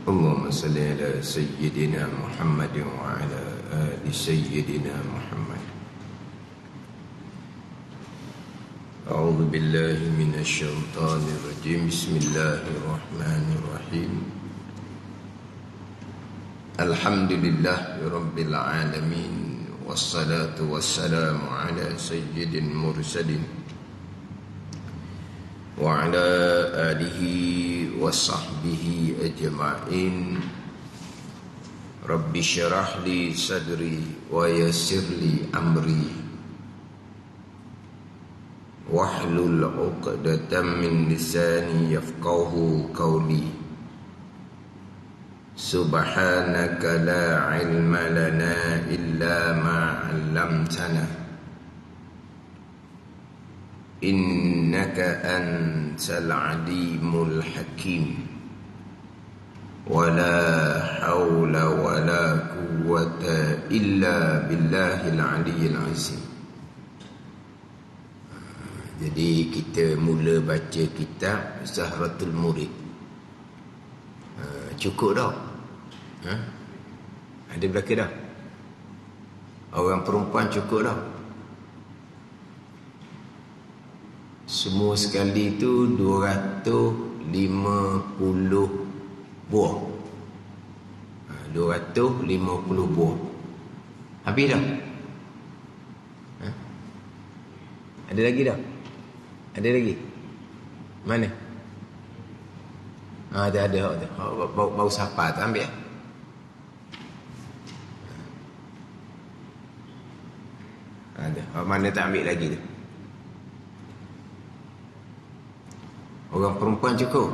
اللهم صل على سيدنا محمد وعلى آل سيدنا محمد. أعوذ بالله من الشيطان الرجيم. بسم الله الرحمن الرحيم. الحمد لله رب العالمين، والصلاة والسلام على سيد المرسلين وعلى آله وصحبه أجمعين. رب اشرح لي صدري ويسر لي أمري واحلل عقدة من لساني يفقه قولي. سبحانك لا علم لنا إلا ما علمتنا إنك أنت العليم الحكيم. ولا حول ولا قوة إلا بالله العلي العظيم. Jadi kita mula baca kitab Zahratul Murid. Cukup dah? Ada belaka dah? Orang perempuan cukup dah? Semua sekali itu 250 buah. 250 buah. Habis dah? Ada lagi dah? Ada lagi? Mana? Ada. Bau sapa tu ambil. Ada. Mana tak ambil lagi tu? Orang perempuan cukup?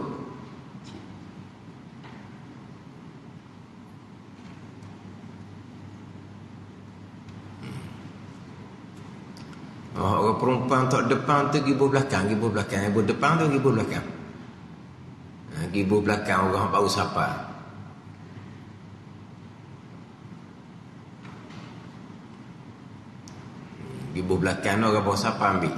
Orang perempuan tak depan tu gibuh belakang. Gibuh depan tu gibuh belakang. Gibuh belakang orang bau sapa. Gibuh belakang tu orang bau sapa ambil.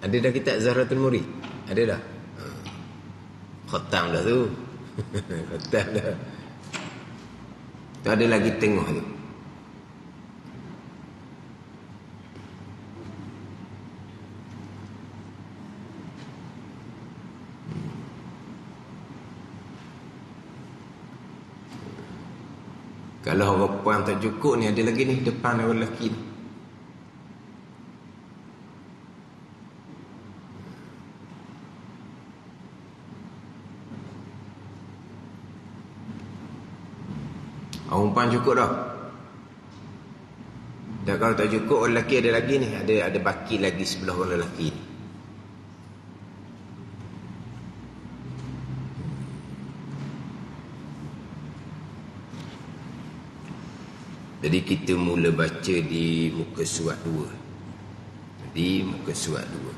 Ada dah kitab Zahratul Murid? Ada dah? Khatam dah tu. Khatam dah. Tu ada lagi tengah tu. Kalau orang perempuan tak cukup ni, ada lagi ni depan orang lelaki ni. Orang perempuan cukup dah? Dan kalau tak cukup orang lelaki ada lagi ni. Ada baki lagi sebelah orang lelaki ni. Jadi kita mula baca di muka surat 2. Di muka surat 2.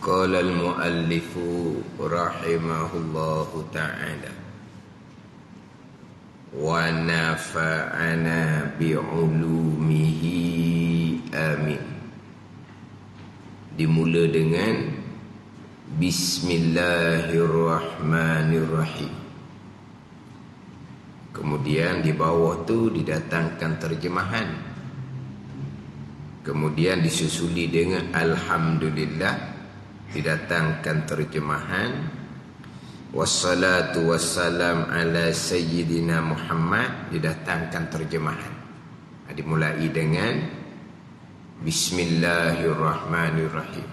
Qala al-muallifu rahimahullahu ta'ala wa nafa'ana bi'ulumihi amin. Dimula dengan Bismillahirrahmanirrahim. Kemudian di bawah tu didatangkan terjemahan. Kemudian disusuli dengan Alhamdulillah, didatangkan terjemahan. Wassalatu wassalam ala sayyidina Muhammad, didatangkan terjemahan. Dimulai dengan Bismillahirrahmanirrahim.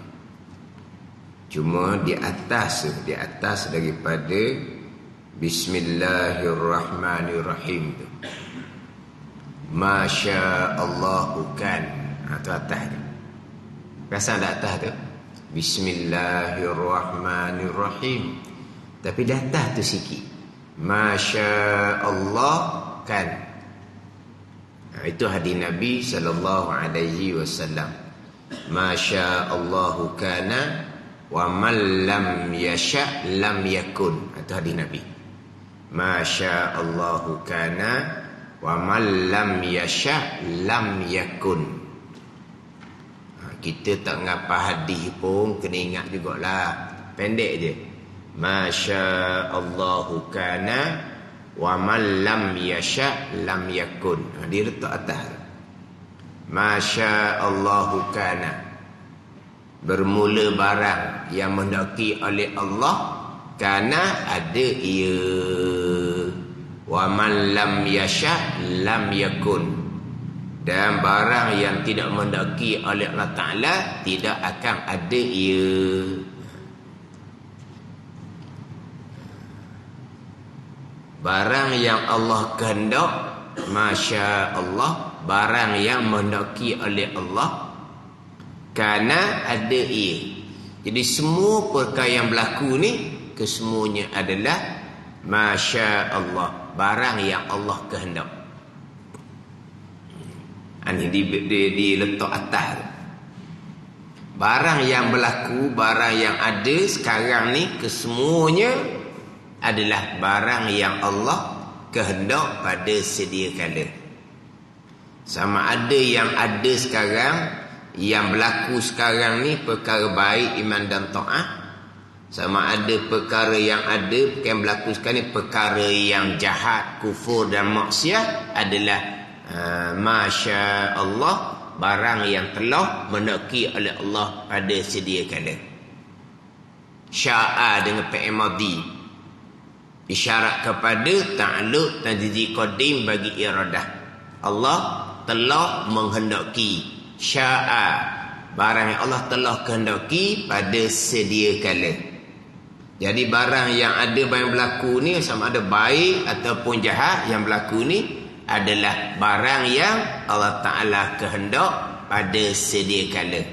Cuma di atas daripada Bismillahirrahmanirrahim tu, Masya Allahu kan. Tu atas tu. Perasan tak atas tu? Bismillahirrahmanirrahim. Tapi di atas tu sikit, Masya Allah kan. Itu hadis Nabi SAW. Masya Allahu kana wa man lam yasha lam yakun. Itu hadis Nabi. Masya Allahu kana wa man lam yasha lam yakun. Kita tak ngapa hadis pun kena ingat jugalah. Pendek je. Masya Allahu kana wa man lam yasha lam yakun. Dia letak atas. Masya Allahu kana, bermula barang yang mendaki oleh Allah, kana ada ia. Wa man lam yasha lam yakun, dan barang yang tidak mendaki oleh Allah Ta'ala tidak akan ada ia. Barang yang Allah kehendak, Masya Allah, barang yang mendaki oleh Allah, kerana ada ia. Jadi semua perkara yang berlaku ni, kesemuanya adalah Masya Allah, barang yang Allah kehendak. Ini diletak atas. Barang yang berlaku, barang yang ada sekarang ni, kesemuanya adalah barang yang Allah kehendak pada sedia kala. Sama ada yang ada sekarang, yang berlaku sekarang ni perkara baik, iman dan taat. Sama ada perkara yang ada, yang berlaku sekarang ni perkara yang jahat, kufur dan maksiat, adalah Masya Allah, barang yang telah mendaki oleh Allah pada sedia kala. Sya'a dengan fi'il madhi, isyarat kepada ta'alluq tajdid qadim bagi iradah. Allah telah menghendaki. Sya'a, barang yang Allah telah kehendaki pada sedia kala. Jadi barang yang ada, barang yang berlaku ni, sama ada baik ataupun jahat yang berlaku ni, adalah barang yang Allah Ta'ala kehendak pada sedia kala.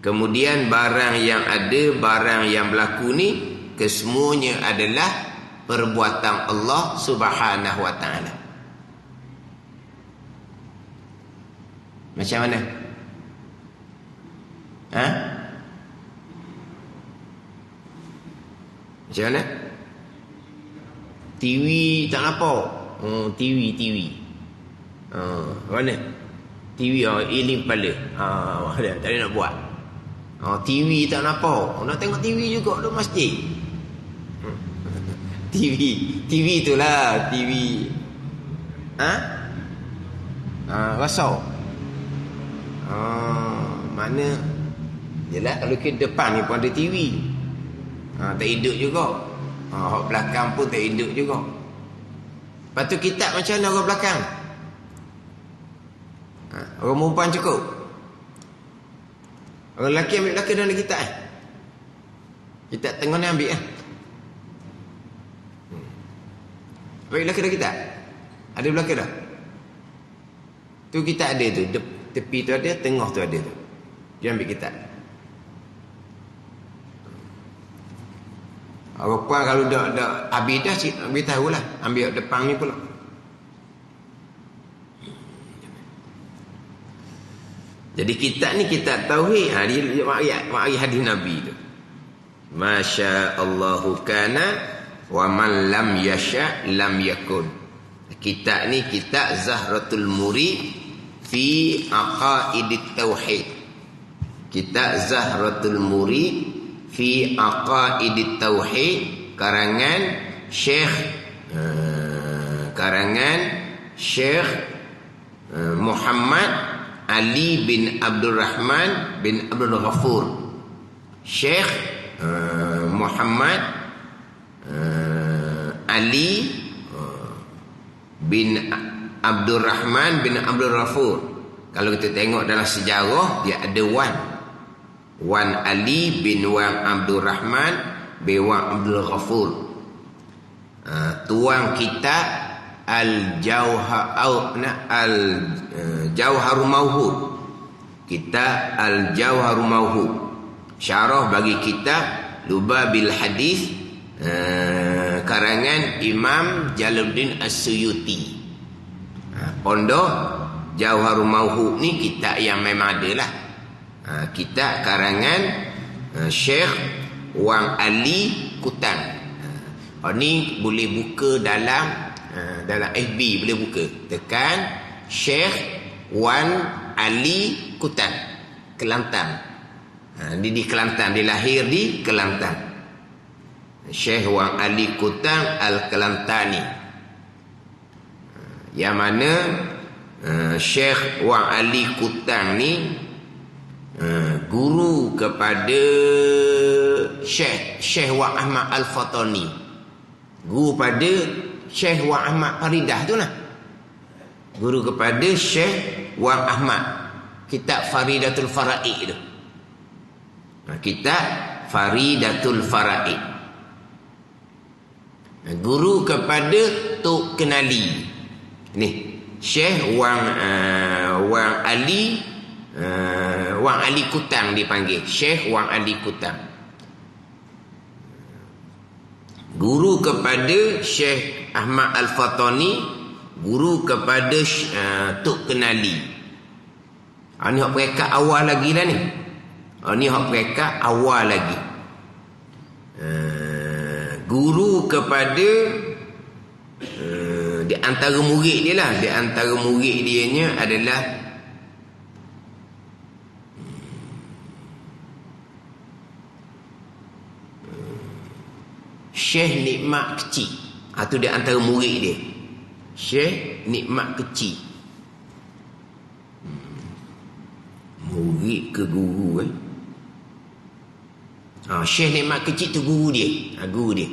Kemudian barang yang ada, barang yang berlaku ni, kesemuanya adalah perbuatan Allah Subhanahu wa Ta'ala. Macam mana? Macam mana? TV tak nampak. TV. Mana? TV iling kepala. Tak ada nak buat. TV tak nampak. Nak tengok TV juga di masjid. TV itulah TV. Rasau. Mana? Yelah, kalau ke depan ni pun ada TV. Tak hidup juga. Orang belakang pun tak hidup juga. Lepas tu kitab macam mana orang belakang? Orang perempuan cukup. Orang lelaki ambil belakang dalam kitab. Kitab tengah ni ambil. Ambil belakang dalam kitab. Ada belakang dah. Tu kitab ada tu. Tepi tu ada, tengah tu ada tu. Dia ambil kitab. Orang puan kalau dah habis dah, ambil tahulah. Ambil depan ni pula. Jadi kitab ni kitab tauhid. Dia maksud hadis Nabi tu. Masya Allahu kana wa man lam yasha lam yakun. Kitab ni kitab Zahratul Murid fi aqaidit tauhid. Kitab Zahratul Murid fi aqaidit tauhid, karangan Syekh Muhammad Ali bin Abdul Rahman bin Abdul Ghafur. Syekh Muhammad Ali bin Abdul Rahman bin Abdul Ghafur. Kalau kita tengok dalam sejarah, dia ada Wan Ali bin Wan Abdul Rahman bin Wan Abdul Ghafur. Tuang kitab Al-Jauharul Mauhud. Kitab Al-Jauharul Mauhud. Syarah bagi kitab Lubabil Hadis, karangan Imam Jalaluddin As-Suyuti. Pondok Jauharul Mauhud ni kitab yang memang adalah. Kitab karangan Syekh Wang Ali Kutan. Ni boleh buka dalam FB, boleh buka. Tekan Syekh Wan Ali Kutan, Kelantan. Dia di Kelantan, dia lahir di Kelantan. Syekh Wan Ali Kutan Al-Kelantani. Yang mana Syekh Wan Ali Kutan ni guru kepada Syekh Wan Ahmad Al-Fatani. Guru pada Syekh Wan Ahmad Faridah tu lah. Guru kepada Syekh Wan Ahmad. Kitab Faridatul Faraid tu. Kitab Faridatul Faraid. Guru kepada Tok Kenali. Ni Syekh Wan Ali Kutang dipanggil. Syekh Wan Ali Kutang. Guru kepada Syekh Ahmad Al-Fatani. Guru kepada Tok Kenali. Ni hak perekat awal lagi lah ni. Ni hak perekat awal lagi. Guru kepada di antara murid dia lah. Di antara murid dia nya adalah Syekh Nikmat Kecil. Itu di antara murid dia. Syekh Nikmat Kecil. Murid ke guru Syekh Nikmat Kecil tu guru dia. Guru dia.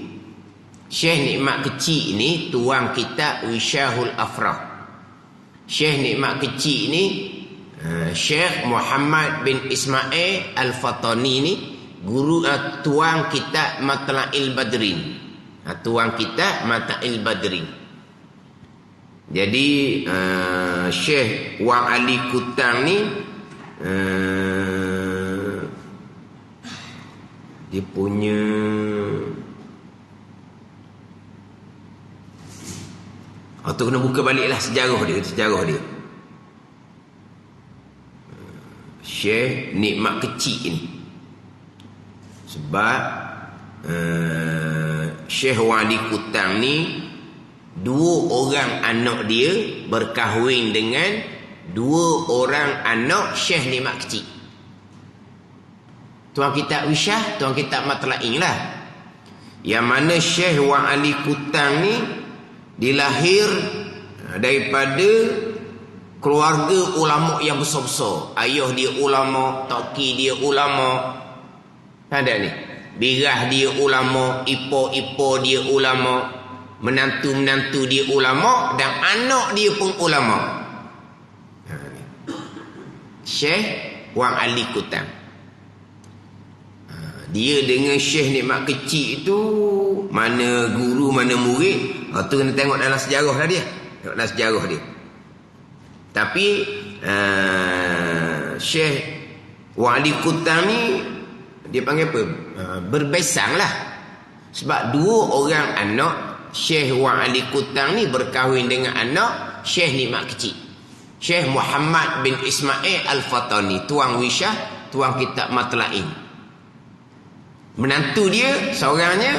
Syekh Nikmat Kecil ni tuang kitab Wishahul Afrah. Syekh Nikmat Kecil ni Syekh Muhammad bin Ismail Al-Fatani ni guru tuang kitab Matla'il Badrin. Tuang kitab Matla'il Badrin. Jadi Syekh Wan Ali Kutang ni dia punya tu kena buka baliklah sejarah dia. Syekh Nikmat Kecil ni. Sebab Syekh Wan Ali Kutang ni 2 orang anak dia berkahwin dengan 2 orang anak Syekh Nikmat Kecil. Tuan kitab Wishah, tuan kitab Matla'in lah. Yang mana Syekh Wan Ali Kutang ni dilahir daripada keluarga ulama yang besar-besar. Ayah dia ulama, toki dia ulama. Ada ni. Birah dia ulama, ipo dia ulama, menantu-menantu dia ulama dan anak dia pun ulama. Syekh Wan Ali Kutang. Dia dengan Syekh Nikmat Kecil itu mana guru mana murid, tu kena tengok dalam sejarah lah dia. Tengok dalam sejarah dia. Tapi Syekh Wan Ali Kutang ni dia panggil apa? Berbesang lah. Sebab 2 orang anak Syekh Wan Ali Kutang ni berkahwin dengan anak Syekh Nikmat Kecil. Syekh Muhammad bin Ismail Al-Fatani, tuang Wishah, tuang kitab Matla'in. Menantu dia seorangnya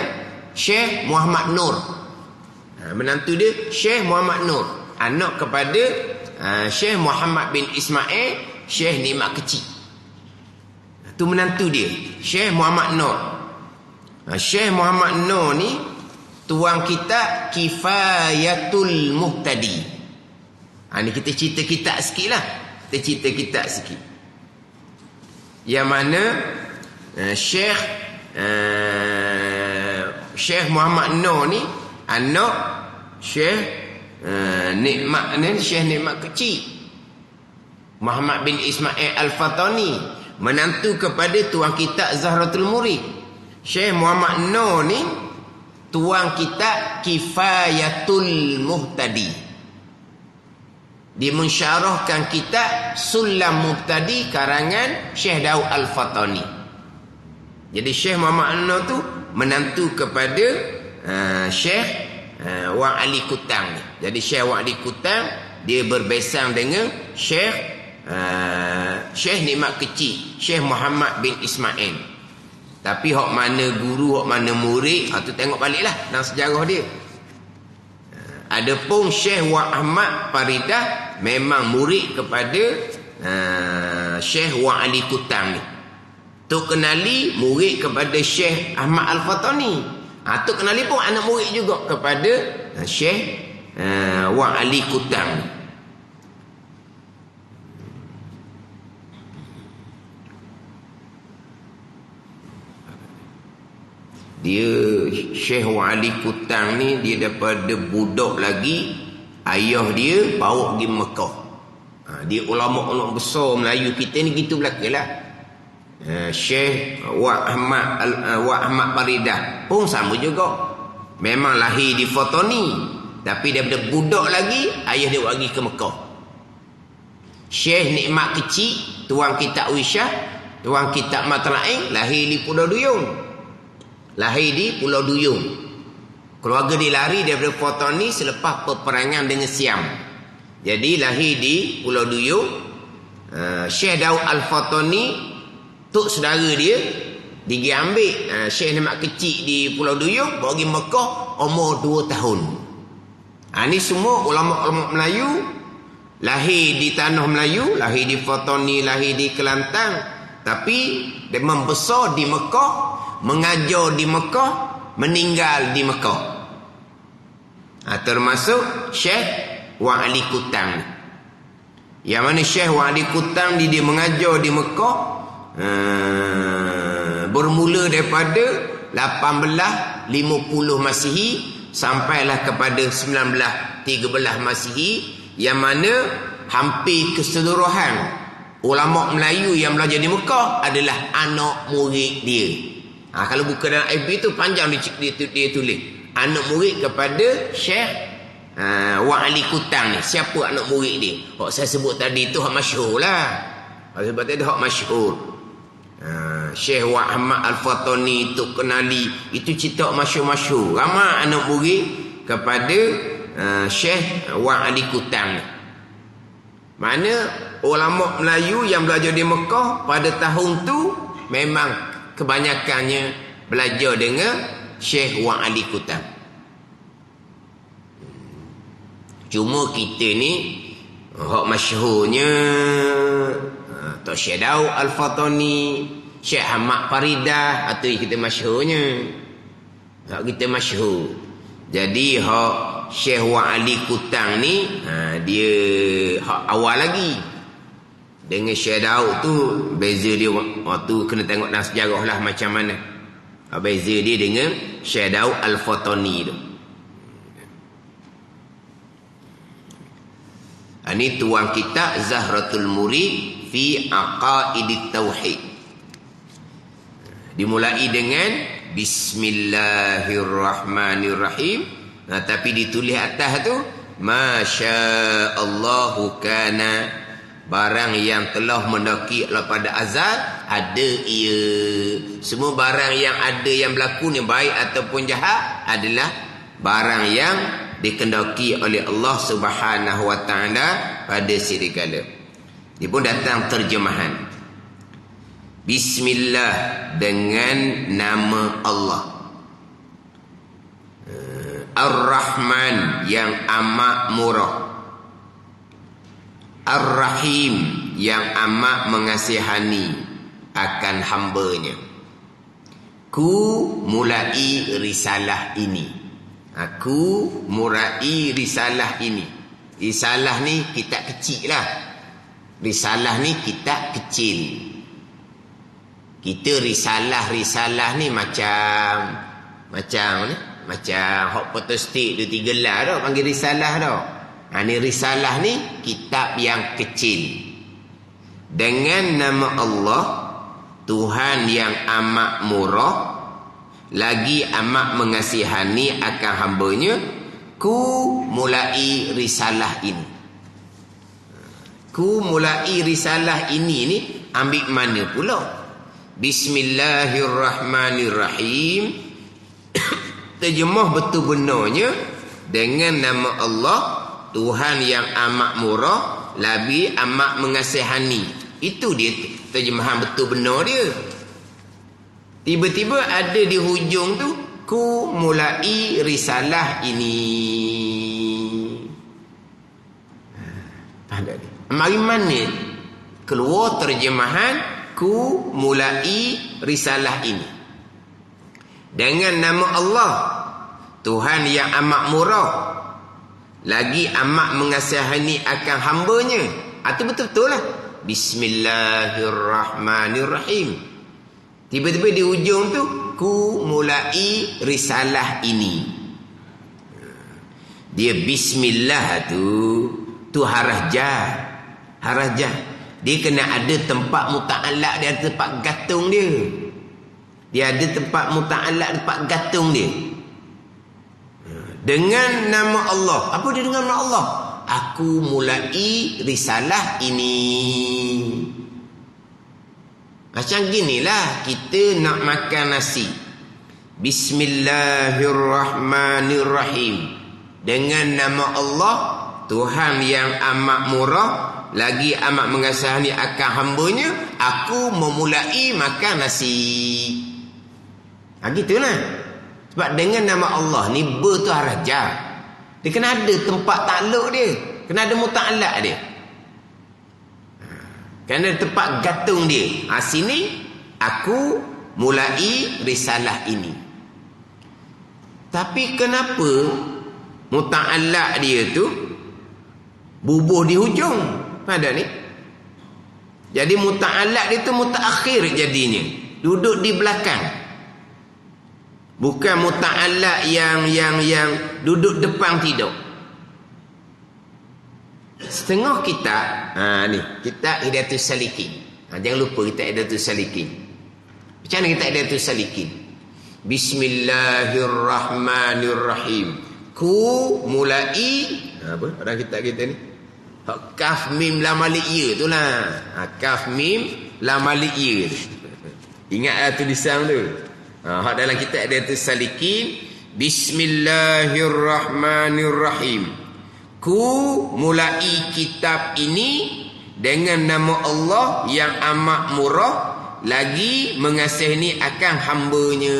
Syekh Muhammad Nur. Menantu dia Syekh Muhammad Nur, anak kepada Syekh Muhammad bin Ismail Syekh Nikmat Kecil. Itu menantu dia, Syekh Muhammad Nur. Syekh Muhammad Nur ni tuang kitab Kifayatul Muhtadi. Ni kita cerita kitab sikit lah. Kita cerita kitab sikit. Yang mana Syekh Muhammad Nur ni anak Syekh Syekh Nikmat Kecil, Muhammad bin Ismail Al-Fatani, menantu kepada tuang kitab Zahratul Murid. Syekh Muhammad Nur ni tuang kitab Kifayatul Muhtadi. Dia mensyarahkan kitab Sulam Muhtadi karangan Syekh Daud Al-Fatani. Jadi Syekh Muhammad Nur tu menantu kepada Syekh Wan Ali Kutang ni. Jadi Syekh Wan Ali Kutang dia berbesang dengan Syekh Nikmat Kecil, Syekh Muhammad bin Ismail. Tapi hak mana guru, hak mana murid, tu tengok baliklah dalam sejarah dia. Adapun Syekh Wak Ahmad Faridah memang murid kepada Syekh Wak Ali Kutang ni. Tok Kenali murid kepada Syekh Ahmad Al-Fatani. Tok Kenali pun anak murid juga kepada Syekh Wak Ali Kutang ni. Dia Syekh Wali Kutang ni, dia daripada budak lagi ayah dia bawa pergi Mekah. Dia ulama-ulama besar Melayu kita ni gitu belakalah. Syekh Wak Ahmad Faridah pun sama juga. Memang lahir di Fatani, tapi daripada budak lagi ayah dia bawa pergi ke Mekah. Syekh Nikmat Kecil, tuan kitab Wisyah, tuan kitab Matlain, lahir di Pulau Duyung. Lahir di Pulau Duyung. Keluarga dia lari daripada Fatani selepas peperangan dengan Siam. Jadi lahir di Pulau Duyung. Syekh Daud Al-Fatani, tok saudara dia, dia ambil Syekh Nikmat Kecil di Pulau Duyung, bawa pergi Mekah umur 2 tahun. Ini semua ulama-ulama Melayu, lahir di tanah Melayu, lahir di Fatani, lahir di Kelantan, tapi dia membesar di Mekah, mengajar di Mekah, meninggal di Mekah. Termasuk Syekh Wak Ali Kutang. Yang mana Syekh Wak Ali Kutang dia mengajar di Mekah bermula daripada 1850 Masihi sampailah kepada 1913 Masihi, yang mana hampir keseluruhan ulama Melayu yang belajar di Mekah adalah anak murid dia. Kalau buka dalam FB tu panjang dia tulis anak murid kepada Syekh Wak Ali Kutang ni. Siapa anak murid dia? Hak saya sebut tadi tu hak masyhur lah. Sebab tadi hak masyhur. Syekh Wak Ahmad Al-Fatani, Tok Kenali, itu cerita masyhur-masyhur. Ramai anak murid kepada Syekh Wak Ali Kutang ni. Mana ulama Melayu yang belajar di Mekah pada tahun tu memang kebanyakannya belajar dengan Syekh Wak Ali Kutang. Cuma kita ni hak masyhurnya Tok Syekh Daud Al-Fatani, Syekh Ahmad Faridah, atau kita masyhurnya. Hak kita masyhur. Jadi hak Syekh Wak Ali Kutang ni dia hak awal lagi. Dengan Syekh Daud tu beza dia waktu kena tengok dalam sejarah lah macam mana. Beza dia dengan Syekh Daud Al-Fatani tu. Ini tuan kitab Zahratul Murid fi Aqaidit Tauhid. Dimulai dengan Bismillahirrahmanirrahim. Tapi ditulis atas tu Masya-Allahu kana, barang yang telah mendaki pada azal ada ia. Semua barang yang ada yang berlaku ni baik ataupun jahat adalah barang yang dikendaki oleh Allah Subhanahu wa taala pada sirikala. Dia pun datang terjemahan. Bismillah, dengan nama Allah. Ar-Rahman, yang amat murah. Ar-Rahim, yang amat mengasihani akan hambanya. Ku mulai risalah ini. Aku mulai risalah ini. Risalah ni kitab kecil lah. Risalah ni kitab kecil. Kita risalah ni macam hak potostik tu 3 gelar dah panggil risalah dah. Ni risalah ni kitab yang kecil. Dengan nama Allah, Tuhan yang amat murah lagi amat mengasihani akan hambanya, ku mulai risalah ini. Ku mulai risalah ini ni ambil mana pula? Bismillahirrahmanirrahim. Terjemah betul benarnya dengan nama Allah, Tuhan yang amat murah lagi amat mengasihani. Itu dia terjemahan betul benar dia. Tiba-tiba ada di hujung tu, ku mulai risalah ini. Faham tak ni? Mari mana keluar terjemahan ku mulai risalah ini dengan nama Allah, Tuhan yang amat murah lagi amat mengasihani akan hambanya. Itu betul-betul lah. Bismillahirrahmanirrahim. Tiba-tiba di ujung tu, ku mulai risalah ini. Dia bismillah tu harah jar. Harah jar. Dia kena ada tempat muta'alaq, dia ada tempat gantung dia. Dia ada tempat muta'alaq, tempat gantung dia. Dengan nama Allah. Apa dia dengan nama Allah? Aku mulai risalah ini. Macam ginilah kita nak makan nasi. Bismillahirrahmanirrahim. Dengan nama Allah, Tuhan yang amat murah lagi amat mengasihani akan hambanya, aku memulai makan nasi. Gitulah. Sebab dengan nama Allah ni ber tu harah jar. Dia kena ada tempat takluk dia, kena ada muta'alaq dia, kena ada tempat gantung dia. Sini aku mulai risalah ini. Tapi kenapa muta'alaq dia tu bubuh di hujung? Pada ni. Jadi muta'alaq dia tu mutaakhir jadinya, duduk di belakang. Bukan muta'alaq yang duduk depan tidak. Setengah kitab, ni kitab Hidayatus Salikin. Jangan lupa kitab Hidayatus Salikin. Macam mana kitab Hidayatus Salikin? Bismillahirrahmanirrahim. Ku mulai apa? Orang kitab kita ni. Kaf mim lam alif ya tu lah. Kaf mim lam alif ya. Ingatlah tulisan tu. Hak dalam kitab Hidayatus Salikin, Bismillahirrahmanirrahim. Ku mulai kitab ini dengan nama Allah yang amat murah lagi mengasihani akan hambanya.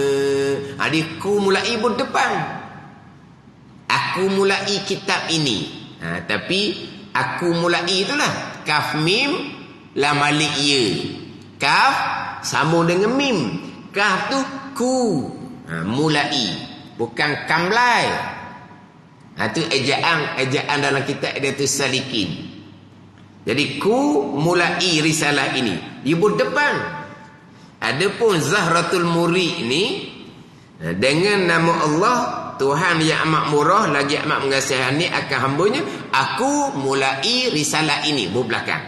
Dia ku mulai berdepan. Aku mulai kitab ini. Tapi aku mulai itulah kaf mim lam alif ya. Kaf sambung dengan mim. Kaf tu ku, mulai, bukan kamlai. Itu ejaan dalam kitab Hidayatus Salikin. Jadi ku mulai risalah ini, dia berdepan. Adapun Zahratul Murid ni dengan nama Allah, Tuhan yang amat murah lagi amat mengasihani akan hambanya, aku mulai risalah ini, berbelakang.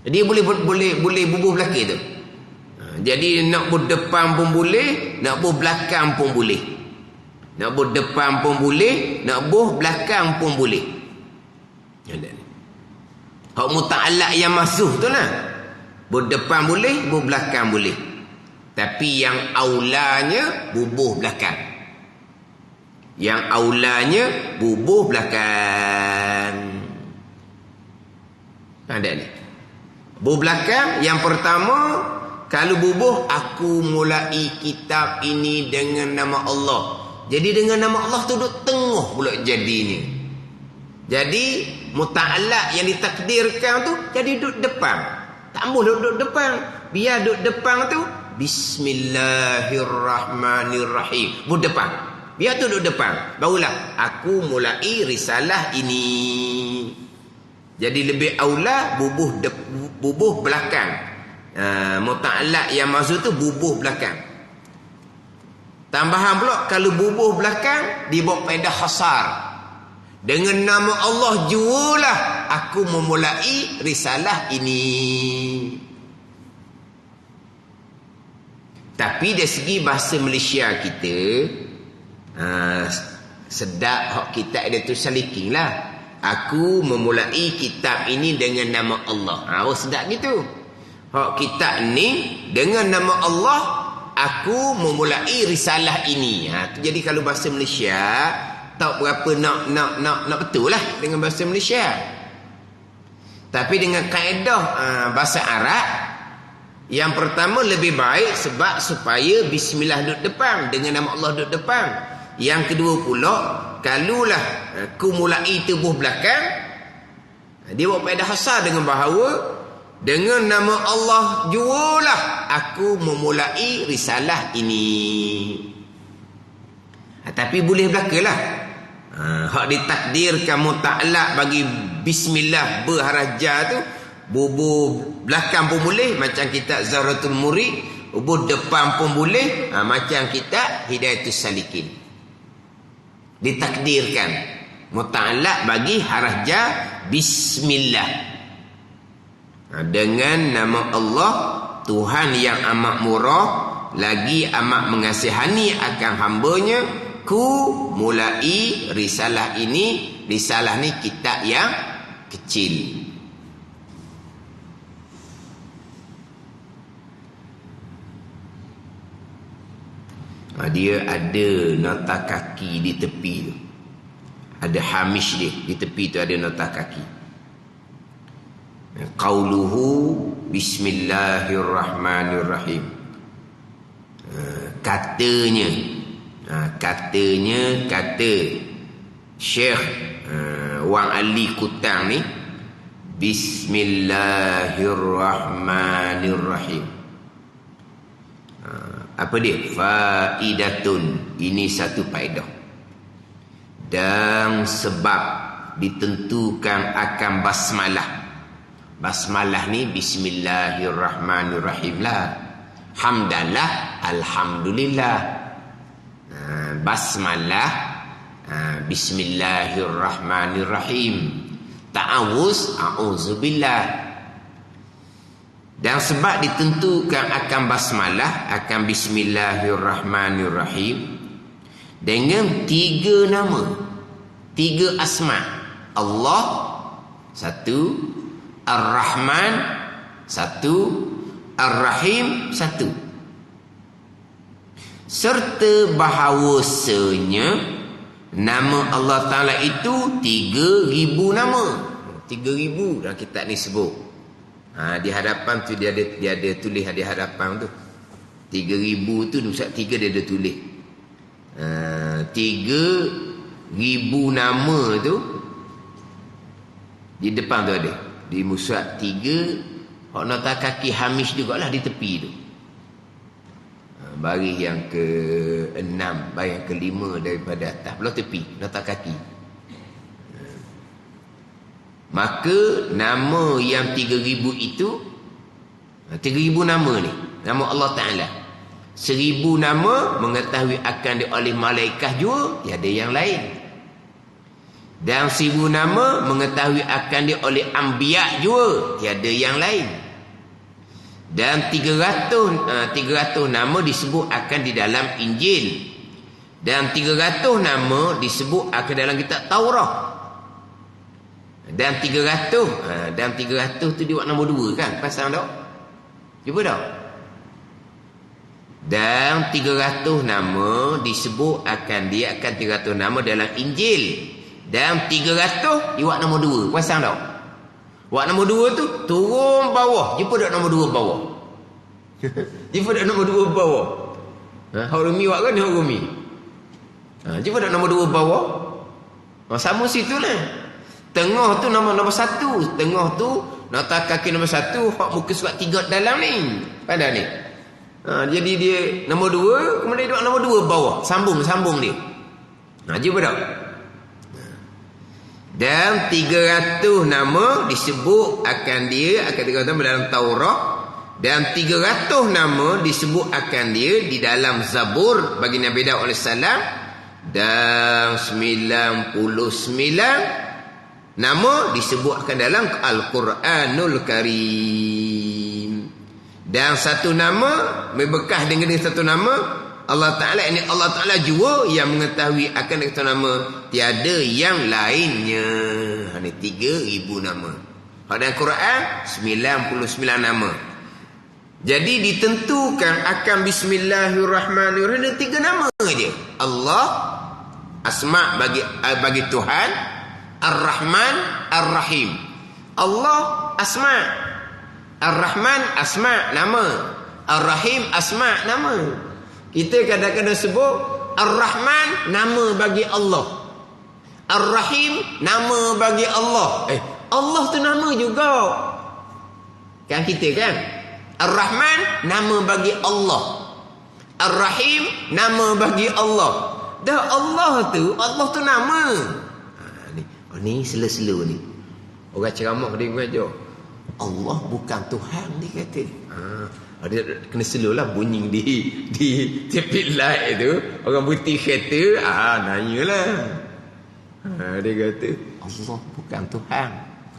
Dia boleh bubuh belakang tu. Jadi nak berdepan pun boleh, nak berbelakang pun boleh. Nak berdepan pun boleh, nak berbelakang pun boleh. Hak muta'alaq yang masuk tu lah. Berdepan boleh, berbelakang boleh. Tapi yang aulanya bubuh belakang. Yang aulanya bubuh belakang. Ada ni. Bubuh belakang yang pertama, kalau bubuh, aku mulai kitab ini dengan nama Allah. Jadi dengan nama Allah tu duduk tengah pula jadinya. Jadi muta'alaq yang ditakdirkan tu jadi duduk depan. Tak boleh duduk depan. Biar duduk depan tu Bismillahirrahmanirrahim. Berdepan. Biar tu duduk depan. Barulah aku mulai risalah ini. Jadi lebih aula bubuh belakang. Muta'alaq yang maksud tu bubuh belakang. Tambahan pula, kalau bubuh belakang dibawa faedah khasar. Dengan nama Allah jualah aku memulai risalah ini. Tapi dari segi bahasa Malaysia kita, sedap hak kitab Hidayatus Salikin lah. Aku memulai kitab ini dengan nama Allah. Sedap gitu. Hak kitab ni dengan nama Allah aku memulai risalah ini. Jadi kalau bahasa Malaysia tak berapa nak betul lah dengan bahasa Malaysia. Tapi dengan kaedah bahasa Arab, Yang pertama lebih baik sebab supaya bismillah duduk depan, dengan nama Allah duduk depan. Yang kedua pula, kalulah ku mulai tubuh belakang, dia buat faedah hasar dengan bahawa dengan nama Allah jualah aku memulai risalah ini. Tapi boleh belakalah. Hak ditakdirkan mutlak bagi bismillah berharaja tu, bubur belakang pun boleh macam kitab Zahratul Murid, bubur depan pun boleh macam kitab Hidayatus Salikin. Ditakdirkan mutlak bagi haraja bismillah. Dengan nama Allah, Tuhan yang amat murah lagi amat mengasihani akan hambanya, ku mulai risalah ini. Risalah ni kitab yang kecil. Dia ada nota kaki di tepi tu. Ada hamish dia di tepi tu, ada nota kaki. Qauluhu bismillahirrahmanirrahim. Katanya kata Syekh Wang Ali Kutang ni, bismillahirrahmanirrahim. Apa dia? Faidatun. Ini satu faedah. Dan sebab ditentukan akan basmalah. Basmalah ni bismillahirrahmanirrahim lah. Hamdalah, alhamdulillah. Basmalah, bismillahirrahmanirrahim. Ta'awuz, a'udzubillah. Dan sebab ditentukan akan basmalah, akan bismillahirrahmanirrahim, dengan 3 nama, 3 asma. Allah satu, Ar-Rahman satu, Ar-Rahim satu. Serta bahawasanya nama Allah Ta'ala itu 3,000 nama. 3,000 dalam kitab ni sebut. Di hadapan tu dia ada tulis di hadapan tu. 3,000 tu Ustaz 3 dia ada tulis. 3,000 nama tu di depan tu ada. Di musad 3, hak nota kaki hamish jugalah di tepi tu. Baris yang ke-6, baris yang ke-5 daripada atas belah tepi, nota kaki. Maka nama yang 3,000 itu, 3,000 nama ni, nama Allah Ta'ala. 1,000 nama mengetahui akan dia oleh malaikat juga, tiada yang lain. Dan 1,000 nama mengetahui akan dia oleh anbiya juga, tiada yang lain. Dan 300 nama disebut akan di dalam Injil. Dan 300 nama disebut akan dalam kitab Taurat. Dan 300 tu dia buat nombor 2 kan? Pasang tak? Cuba tak? Dan 300 nama disebut akan dia akan 300 nama dalam Injil. Dan 300 dia buat nombor 2. Pasang tak? Buat nombor 2 tu turun bawah. Jumpa tak nombor 2 bawah? Jumpa tak nombor 2 bawah? Hurumi buat kan? Hurumi. Jumpa tak nombor 2 bawah? Sama situ lah. Tengah tu nombor 1. Tengah tu nota kaki nombor 1. Hak muka surat 3 dalam ni. Pada ni. Jadi dia nombor 2. Kemudian dia buat nombor 2 bawah. Sambung dia. Jumpa tak? Dan 300 nama disebut akan dia akan 300 nama dalam Taurat. Dan 300 nama disebut akan dia di dalam Zabur bagi Nabi Daud AS. Dan 99 nama disebut akan dalam Al-Quranul Karim. Dan satu nama berbekas dengan satu nama Allah Ta'ala. Ini Allah Ta'ala juga yang mengetahui akan satu nama, tiada yang lainnya. Ini 3,000 nama. Pada Al-Quran 99 nama. Jadi ditentukan akan bismillahirrahmanirrahim, ada 3 nama je. Allah, asma bagi Tuhan, Ar-Rahman, Ar-Rahim. Allah asma, Ar-Rahman asma' nama, Ar-Rahim asma' nama. Kita kadang-kadang sebut Ar-Rahman nama bagi Allah, Ar-Rahim nama bagi Allah. Allah tu nama juga. Kan kita kan? Ar-Rahman nama bagi Allah, Ar-Rahim nama bagi Allah. Dah Allah tu nama. Ni sela-sela ni. Orang ceramah dia aja. Allah bukan Tuhan dia kata. Dia kena selalah bunyi di tepi light tu. Orang putih kereta, nanyalah. Dia kata Allah bukan Tuhan.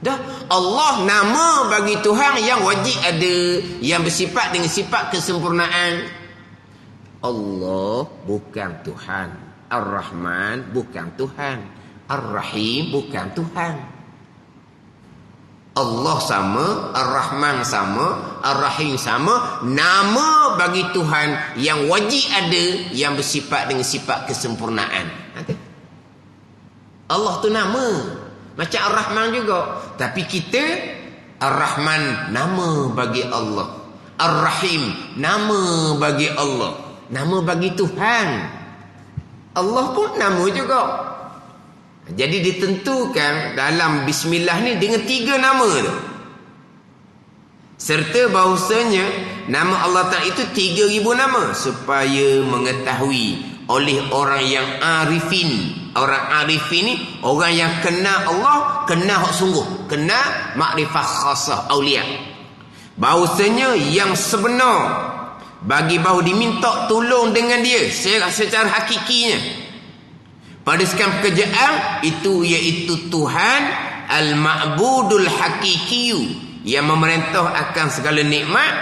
Dah Allah nama bagi Tuhan yang wajib ada, yang bersifat dengan sifat kesempurnaan. Allah bukan Tuhan, Ar-Rahman bukan Tuhan, Ar-Rahim bukan Tuhan. Allah sama, Ar-Rahman sama, Ar-Rahim sama. Nama bagi Tuhan yang wajib ada, yang bersifat dengan sifat kesempurnaan. Allah tu nama. Macam Ar-Rahman juga. Tapi kita, Ar-Rahman nama bagi Allah, Ar-Rahim nama bagi Allah, nama bagi Tuhan. Allah pun nama juga. Jadi ditentukan dalam bismillah ni dengan 3 nama tu. Serta bahawasanya nama Allah Ta'ala itu 3,000 nama. Supaya mengetahui oleh orang yang arifin. Orang arifin ni orang yang kenal Allah, kenal hak sungguh, kenal makrifah khasah aulia. Bahawasanya yang sebenar bagi bahawa diminta tolong dengan dia secara hakikinya pada sekian pekerjaan itu, iaitu Tuhan Al-Ma'budul Hakikiyu, yang memerintah akan segala nikmat,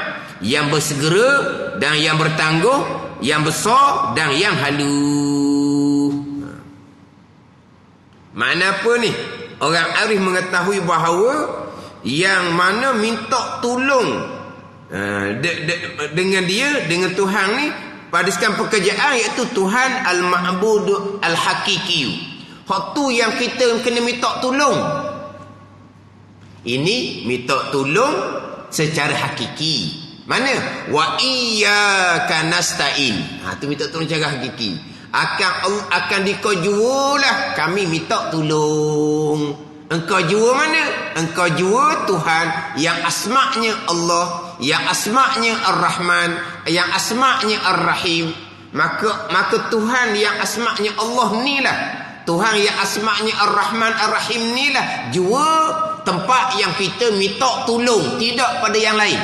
yang bersegera dan yang bertangguh, yang besar dan yang halus. Makna apa ni? Orang arif mengetahui bahawa yang mana minta tolong dengan dia, dengan Tuhan ni pada sekian pekerjaan, iaitu Tuhan Al-Ma'bud Al-Hakiki. Hak tu yang kita kena minta tolong. Ini minta tolong secara hakiki. Mana? Wa iyyaka nasta'in. Tu minta tolong secara hakiki. Akan dikau jualah kami minta tolong. Engkau jua mana? Engkau jua Tuhan yang asma'nya Allah, yang asma'nya Ar-Rahman, yang asma'nya Ar-Rahim. Maka Tuhan yang asma'nya Allah ni lah, Tuhan yang asma'nya Ar-Rahman Ar-Rahim ni lah jua tempat yang kita minta tolong, tidak pada yang lain,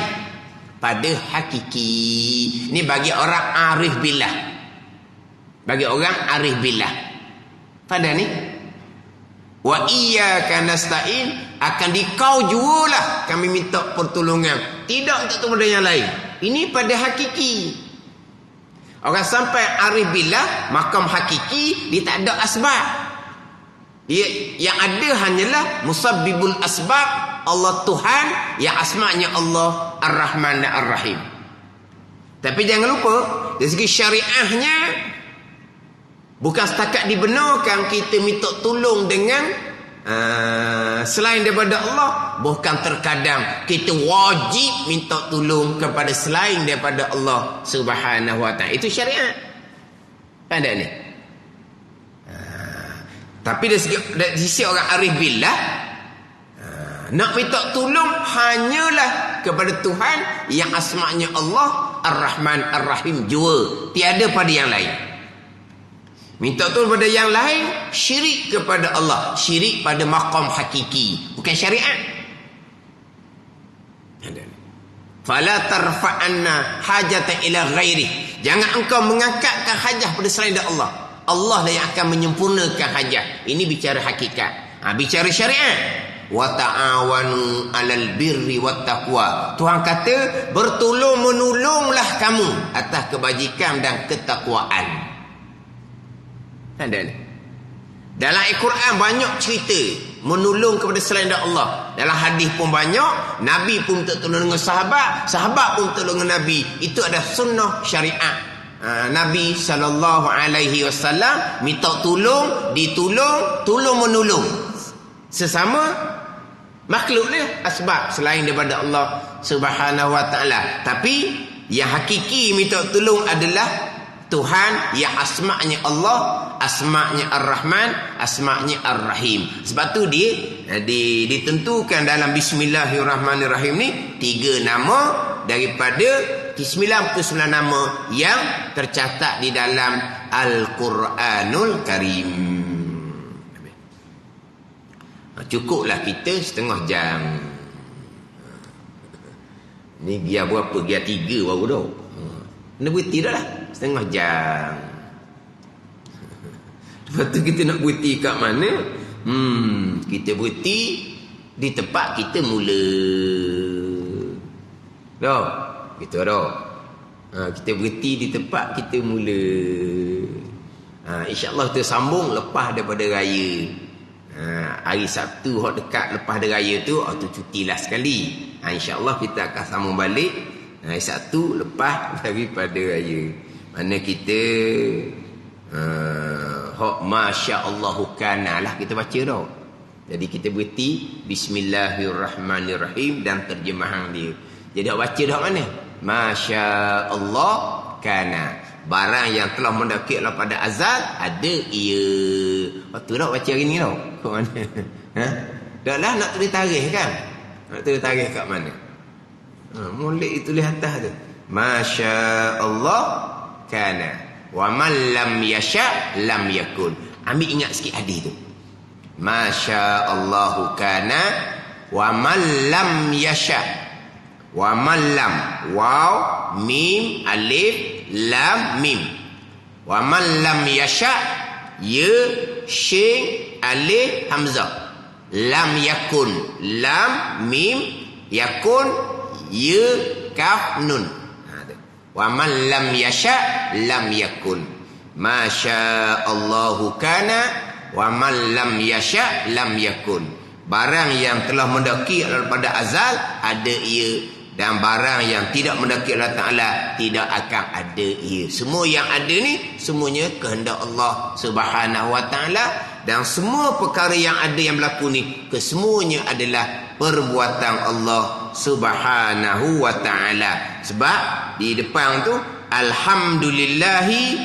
pada hakiki. Ni bagi orang arif billah. Bagi orang arif billah. Pada ni wa iyyaka nasta'in, akan dikau jualah kami minta pertolongan, tidak untuk kepada yang lain. Ini pada hakiki. Orang sampai arif billah, makam hakiki, dia tak ada asbab. Yang ada hanyalah musabbibul asbab, Allah Tuhan yang asma'nya Allah Ar-Rahman dan Ar-Rahim. Tapi jangan lupa, dari segi syariahnya bukan setakat dibenarkan kita minta tolong dengan selain daripada Allah. Bahkan terkadang kita wajib minta tolong kepada selain daripada Allah Subhanahu wa ta'ala. Itu syariat. Ada ni. Tapi dari sisi orang arif billah, nak minta tolong hanyalah kepada Tuhan yang asma'nya Allah Ar-Rahman Ar-Rahim jua, tiada pada yang lain. Minta tolong pada yang lain syirik kepada Allah, syirik pada maqam hakiki, bukan syariat. Fala tarfa'anna hajatan ila ghairi, jangan engkau mengangkatkan hajat pada selain daripada Allah. Allah lah yang akan menyempurnakan hajat. Ini bicara hakikat. Bicara syariat. Wa ta'awanu 'alal birri wat taqwa. Tuhan kata bertolong menolonglah kamu atas kebajikan dan ketakwaan. Ada ni. Dalam Al-Quran banyak cerita menolong kepada selain daripada Allah. Dalam hadis pun banyak, Nabi pun minta tolong dengan sahabat, sahabat pun tolong dengan Nabi. Itu adalah sunnah syariat. Nabi SAW minta tolong, ditolong, tolong menolong sesama makhluk ni, asbab selain daripada Allah Subhanahu wa ta'ala. Tapi yang hakiki minta tolong adalah Tuhan yang asma'nya Allah, asma'nya Ar-Rahman, asma'nya Ar-Rahim. Sebab tu dia ditentukan dalam Bismillahirrahmanirrahim ni 3 nama daripada 99 nama yang tercatat di dalam Al-Quranul Karim. Cukuplah kita setengah jam. Ni biar berapa? Biar 3 baru dah. Kena berhenti dah lah. Setengah jam. Lepas tu kita nak berhenti kat mana? Kita berhenti di tempat kita mula. Dah? Gitu dah. Kita berhenti di tempat kita mula. InsyaAllah kita sambung lepas daripada raya. Hari Sabtu hok dekat lepas ada raya tu, tu cutilah sekali. InsyaAllah kita akan sambung balik hari Sabtu lepas daripada raya. Mana kita hok masya-Allahu kana lah kita baca dah. Jadi kita berhenti Bismillahirrahmanirrahim dan terjemahan dia. Jadi hok baca dah mana? Masya-Allah kana. Barang yang telah mendaki pada azal ada ia. Waktu dah baca hari ni tau. Kat mana? Dah lah nak tulis tarikh kan? Nak tulis tarikh kat mana? Molek tulis atas tu. Masya-Allah kana. Wa man lam yasha lam yakun. Ambil ingat sikit hadis tu. Masya-Allahu kana wa man lam yasha. Wa man lam, waw, mim, alif, lam, mim. Wa man lam yasha, ya, shin, alif, hamzah. Lam yakun, lam, mim, yakun, ya, kaf, nun. Wa man lam yasha, lam yakun. Masya Allahu kana, wa man lam yasha, lam yakun. Barang yang telah mendaki daripada azal ada ia, dan barang yang tidak mendaki Allah Ta'ala tidak akan ada ia. Semua yang ada ni semuanya kehendak Allah Subhanahu wa Ta'ala, dan semua perkara yang ada yang berlaku ni kesemuanya adalah perbuatan Allah Subhanahu wa Ta'ala. Sebab di depan tu alhamdulillahi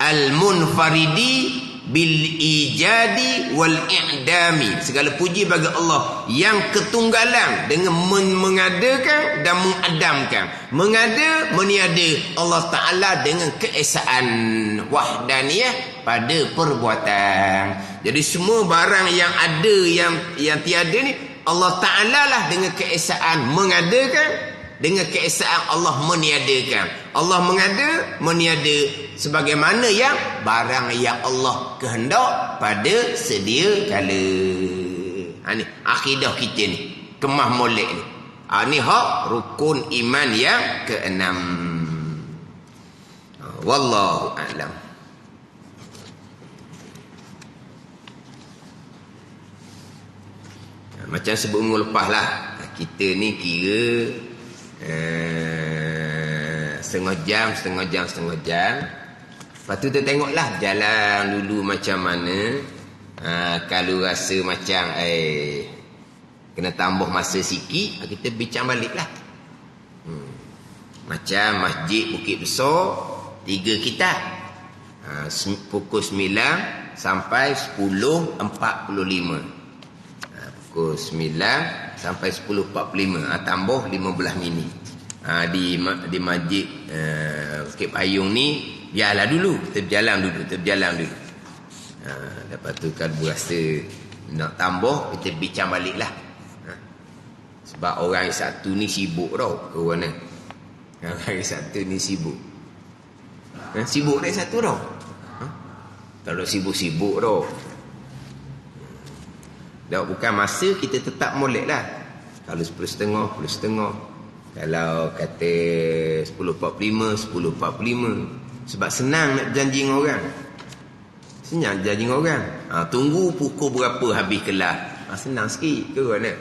al-munfaridi bil ijadi wal i'dami. Segala puji bagi Allah yang ketunggalan dengan mengadakan dan mengadamkan. Mengada, meniada Allah Ta'ala dengan keesaan wahdaniyah pada perbuatan. Jadi semua barang yang ada yang tiada ni Allah Ta'ala lah dengan keesaan mengadakan, dengan keesaan Allah meniadakan. Allah mengada, meniada sebagaimana yang barang yang Allah kehendak pada sedia kala. Ni akidah kita ni, kemah molek ni. Ni hak rukun iman yang ke-6. Wallahu a'lam. Macam sebelum minggu lepas lah, kita ni kira setengah jam. Lepas tu kita tengoklah jalan dulu macam mana. Kalau rasa macam kena tambah masa sikit, kita bincang balik lah. Macam Masjid Bukit Besar 3 kitab, pukul 9 sampai 10.45. Pukul 9 sampai 10.45, tambah 15 minit. Di Masjid Bukit Payung ni biarlah dulu, kita berjalan dulu. Lepas tu kalau berasa nak tambah, kita bincang balik lah. Sebab orang yang satu ni sibuk tau. Ke mana? Orang yang satu ni sibuk. Sibuk dari satu tau. Kalau sibuk-sibuk tau. Dah bukan masa, kita tetap molek lah. Kalau 10.30, 10.30. Kalau kata 10.45, 10.45. Sebab senang nak janji dengan orang. Senang janji dengan orang. Tunggu pukul berapa habis kelas. Senang sikit ke mana?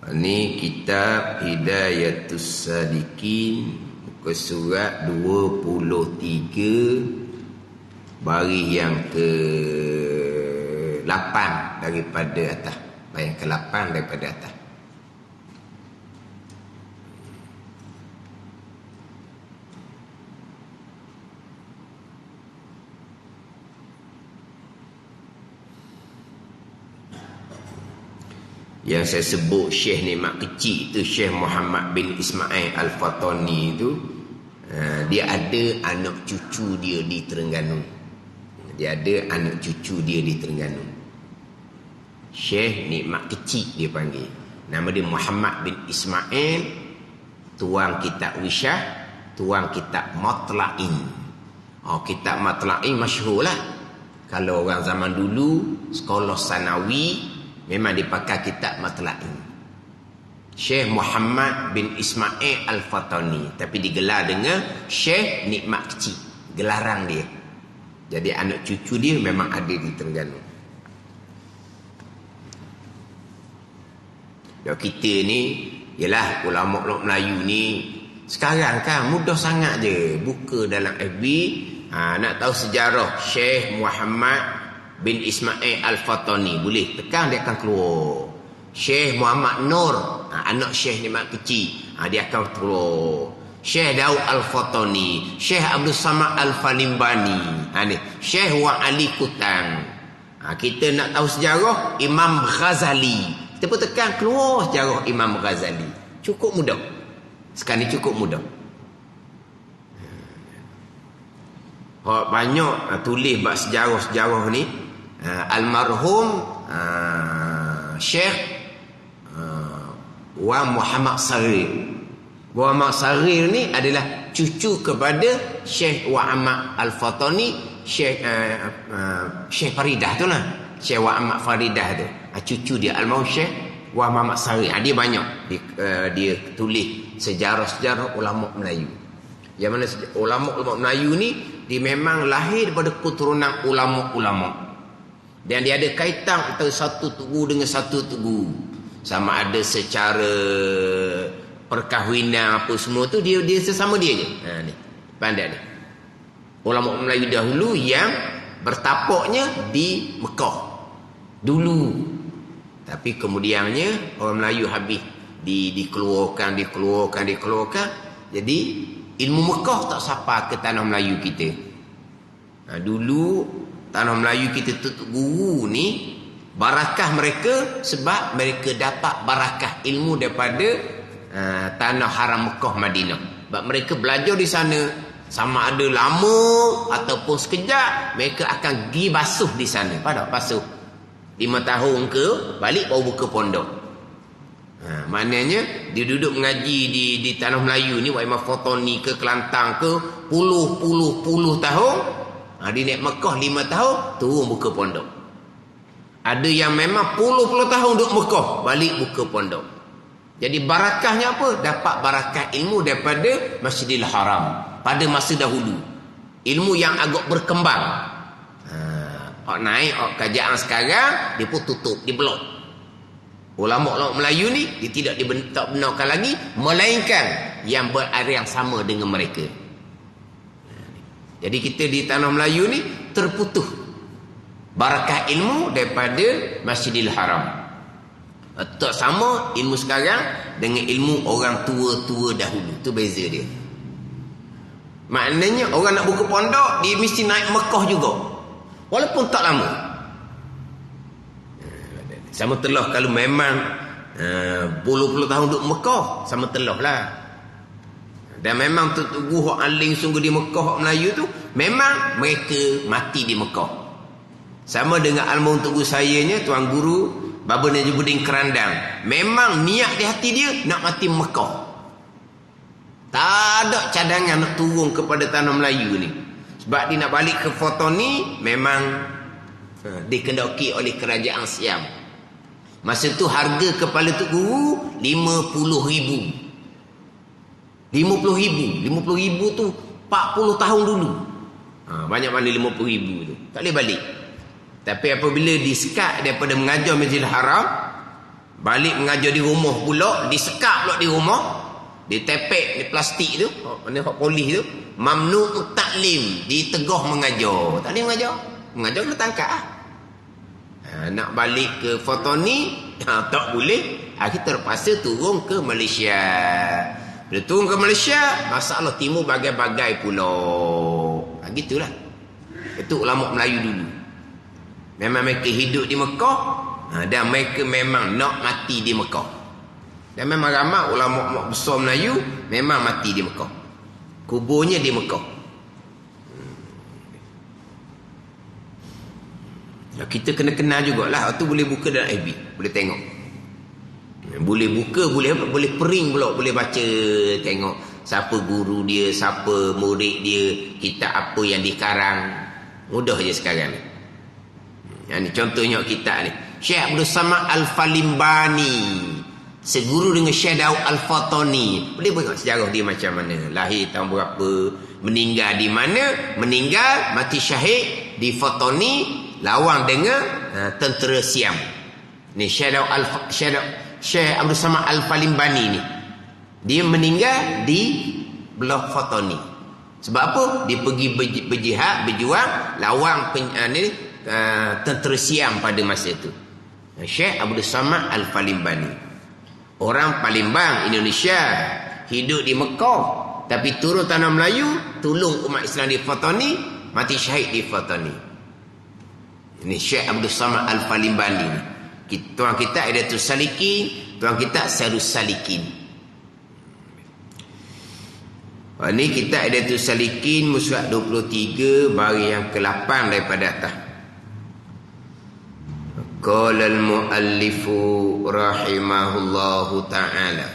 Ni kitab Hidayatus Sadiqin, muka surat 23, baris yang ke 8 daripada atas. Bayang ke-8 daripada atas. Yang saya sebut Syekh Nikmat kecil tu, Syekh Muhammad bin Ismail Al-Fatani tu, dia ada anak cucu dia di Terengganu. Dia ada anak cucu dia di Terengganu. Syekh Nikmat kecil dia panggil. Nama dia Muhammad bin Ismail, tuang kitab Wisyah, tuang kitab Matla'in. Kitab Matla'in masyhur lah. Kalau orang zaman dulu sekolah sanawi memang dipakai kitab Matla'in. Syekh Muhammad bin Ismail Al-Fatani, tapi digelar dengan Syekh Nikmat kecil, gelaran dia. Jadi anak cucu dia memang ada di Terengganu. Kita ni, yalah ulama-ulama Melayu ni sekarang kan mudah sangat je buka dalam FB, nak tahu sejarah Syekh Muhammad bin Ismail Al-Fatani, boleh tekan dia akan keluar. Syekh Muhammad Nur, anak Syekh Nikmat kecil, dia akan keluar. Syekh Daud Al-Fatani, Syekh Abdul Samad Al-Falimbani, ni Syekh Wang Ali Kutang. Kita nak tahu sejarah Imam Ghazali, kita pun tekan keluar sejarah Imam Ghazali. Cukup mudah. Sekarang ni cukup mudah. Banyak tulis bab sejarah-sejarah ni. Almarhum Syekh Wan Muhammad Sarir. Wan Muhammad Sarir ni adalah cucu kepada Syekh Wan Ahmad Al-Fatani, Syekh Faridah tu lah. Syekh Wan Ahmad Faridah tu, cucu dia almarhum Syekh Wan Muhammad Sarir. Dia banyak dia tulis sejarah-sejarah ulama Melayu. Yang mana ulama-ulama Melayu ni dia memang lahir daripada keturunan ulama-ulama. Dan dia ada kaitan antara satu tugu dengan satu tugu. Sama ada secara perkahwinan apa semua tu dia sesama dia je. Ni. Pandai ni. Ulama Melayu dahulu yang bertapaknya di Mekah dulu. Tapi kemudiannya orang Melayu habis dikeluarkan. Jadi ilmu Mekah tak sampai ke tanah Melayu kita. Dulu tanah Melayu kita tutup guru ni, barakah mereka sebab mereka dapat barakah ilmu daripada tanah haram Mekah Madinah. Sebab mereka belajar di sana, sama ada lama ataupun sekejap, mereka akan pergi basuh di sana. Pada basuh 5 tahun ke balik baru buka pondok. Maknanya dia duduk mengaji di tanah Melayu ni, Imam Fatani ke Kelantan ke puluh tahun. Dia naik Mekah 5 tahun turun buka pondok. Ada yang memang puluh tahun duduk Mekah balik buka pondok. Jadi barakahnya apa? Dapat barakah ilmu daripada Masjidil Haram pada masa dahulu. Ilmu yang agak berkembang. Naik kajian sekarang dia pun tutup, diblok. Ulama-ulama Melayu ni dia tidak benarkan lagi, melainkan yang berarea yang sama dengan mereka. Jadi kita di tanah Melayu ni terputus barakah ilmu daripada Masjidil Haram. Tak sama ilmu sekarang dengan ilmu orang tua-tua dahulu. Tu beza dia. Maknanya orang nak buka pondok dia mesti naik Mekah juga, walaupun tak lama. Sama telah kalau memang puluh tahun duduk Mekah, sama telah lah. Dan memang tugu hak aling sungguh di Mekah hak Melayu tu, memang mereka mati di Mekah. Sama dengan almarhum tugu sayanya, tuan guru Baba Najibuddin Kerandang. Memang niat di hati dia nak mati Mekah. Tak ada cadangan nak turun kepada tanah Melayu ni. Sebab dia nak balik ke Fatani, memang dikendaki oleh kerajaan Siam. Masa tu harga kepala tok guru 50,000. 50,000 tu 40 tahun dulu. Banyak mana 50,000 tu. Tak boleh balik. Tapi apabila disekat daripada mengajar Masjidil Haram, balik mengajar di rumah pula, disekat pula di rumah, ditepek di plastik tu, mana hak polis tu, mamnu' taklim, ditegah mengajar. Tak boleh mengajar. Mengajar kena tangkap. Nak balik ke Fatani, tak boleh. Kita terpaksa turun ke Malaysia. Bila turun ke Malaysia, masalah timur bagai-bagai pulau. Gitulah. Itu ulama Melayu dulu. Memang mereka hidup di Mekah, dan mereka memang nak mati di Mekah. Dan memang ramai ulama besar Melayu memang mati di Mekah. Kuburnya di Mekah. Kita kena kenal jugalah. Itu boleh buka dalam FB, boleh tengok. Boleh buka, boleh pering pula, boleh baca, tengok siapa guru dia, siapa murid dia, kitab apa yang dikarang. Mudah je sekarang ni. Ni contohnya kitab ni. Syekh Abdul Samad Al-Falimbani, seguru dengan Syekh Daud Al-Fatani. Boleh tengok sejarah dia macam mana, lahir tahun berapa, meninggal di mana, meninggal mati syahid di Fatani, lawang dengan tentera Siam. Ni Syekh Abdul Samad Al-Falimbani ni, dia meninggal di belah Fatani. Sebab apa? Dia pergi berjihad, berjuang lawang tentera Siam pada masa itu. Syekh Abdul Samad Al-Falimbani, orang Palembang, Indonesia, hidup di Mekah, tapi turun tanah Melayu, tolong umat Islam di Fatani, mati syahid di Fatani. Ini Syekh Abdul Samad Al-Falimbani ni. Tuan kita Idatul Salikin, tuan kita Sarus Salikin. Ini kita Idatul Salikin musulat 23 baris yang ke-8 daripada atas. Qala al-muallifu rahimahullahu ta'ala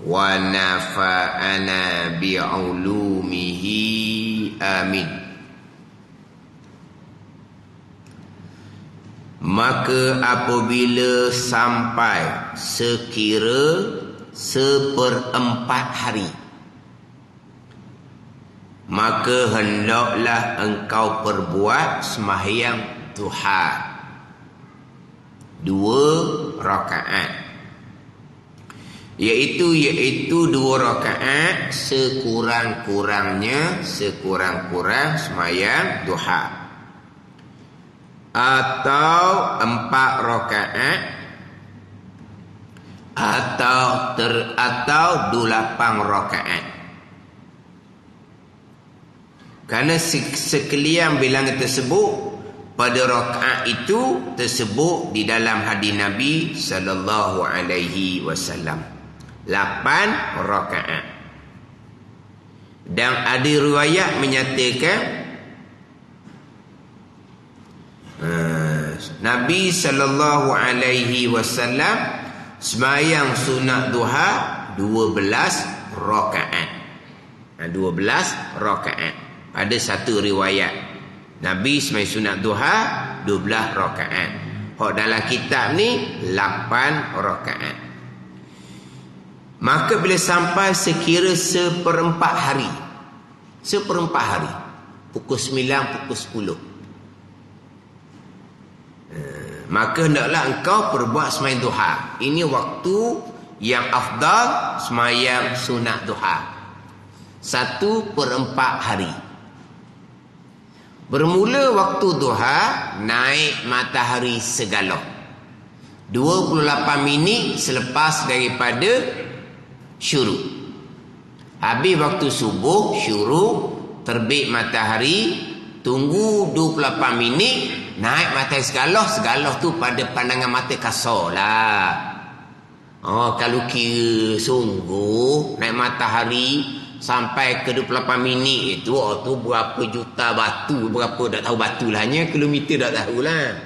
wa nafa'ana bi'ulumihi amin. Maka apabila sampai sekira 1/4 hari, maka hendaklah engkau perbuat sembahyang duha 2 rakaat, iaitu 2 rakaat sekurang-kurang sembahyang duha, atau 4 rakaat, atau 8 rakaat. Kerana sekalian bilangan tersebut pada rakaat itu tersebut di dalam hadis Nabi sallallahu alaihi wasallam 8 rakaat. Dan ada riwayat menyatakan Nabi sallallahu alaihi wasallam sembahyang sunat duha 12 rakaat. 12 rakaat. Pada satu riwayat Nabi sembahyang sunat duha 12 rakaat. Hak dalam kitab ni 8 rakaat. Maka bila sampai sekira 1/4 hari, 1/4 hari, pukul 9, pukul 10, maka hendaklah engkau perbuat sembahyang duha. Ini waktu yang afdal sembahyang sunat duha. 1/4 hari. Bermula waktu duha, naik matahari segala 28 minit selepas daripada syuruk. Habis waktu subuh, syuruk, terbit matahari, tunggu 28 minit, naik matahari segala tu pada pandangan mata kasar lah. Kalau kira sungguh naik matahari sampai ke 28 minit itu, tu berapa juta batu, berapa tak tahu batu lah, hanya kilometer tak tahulah.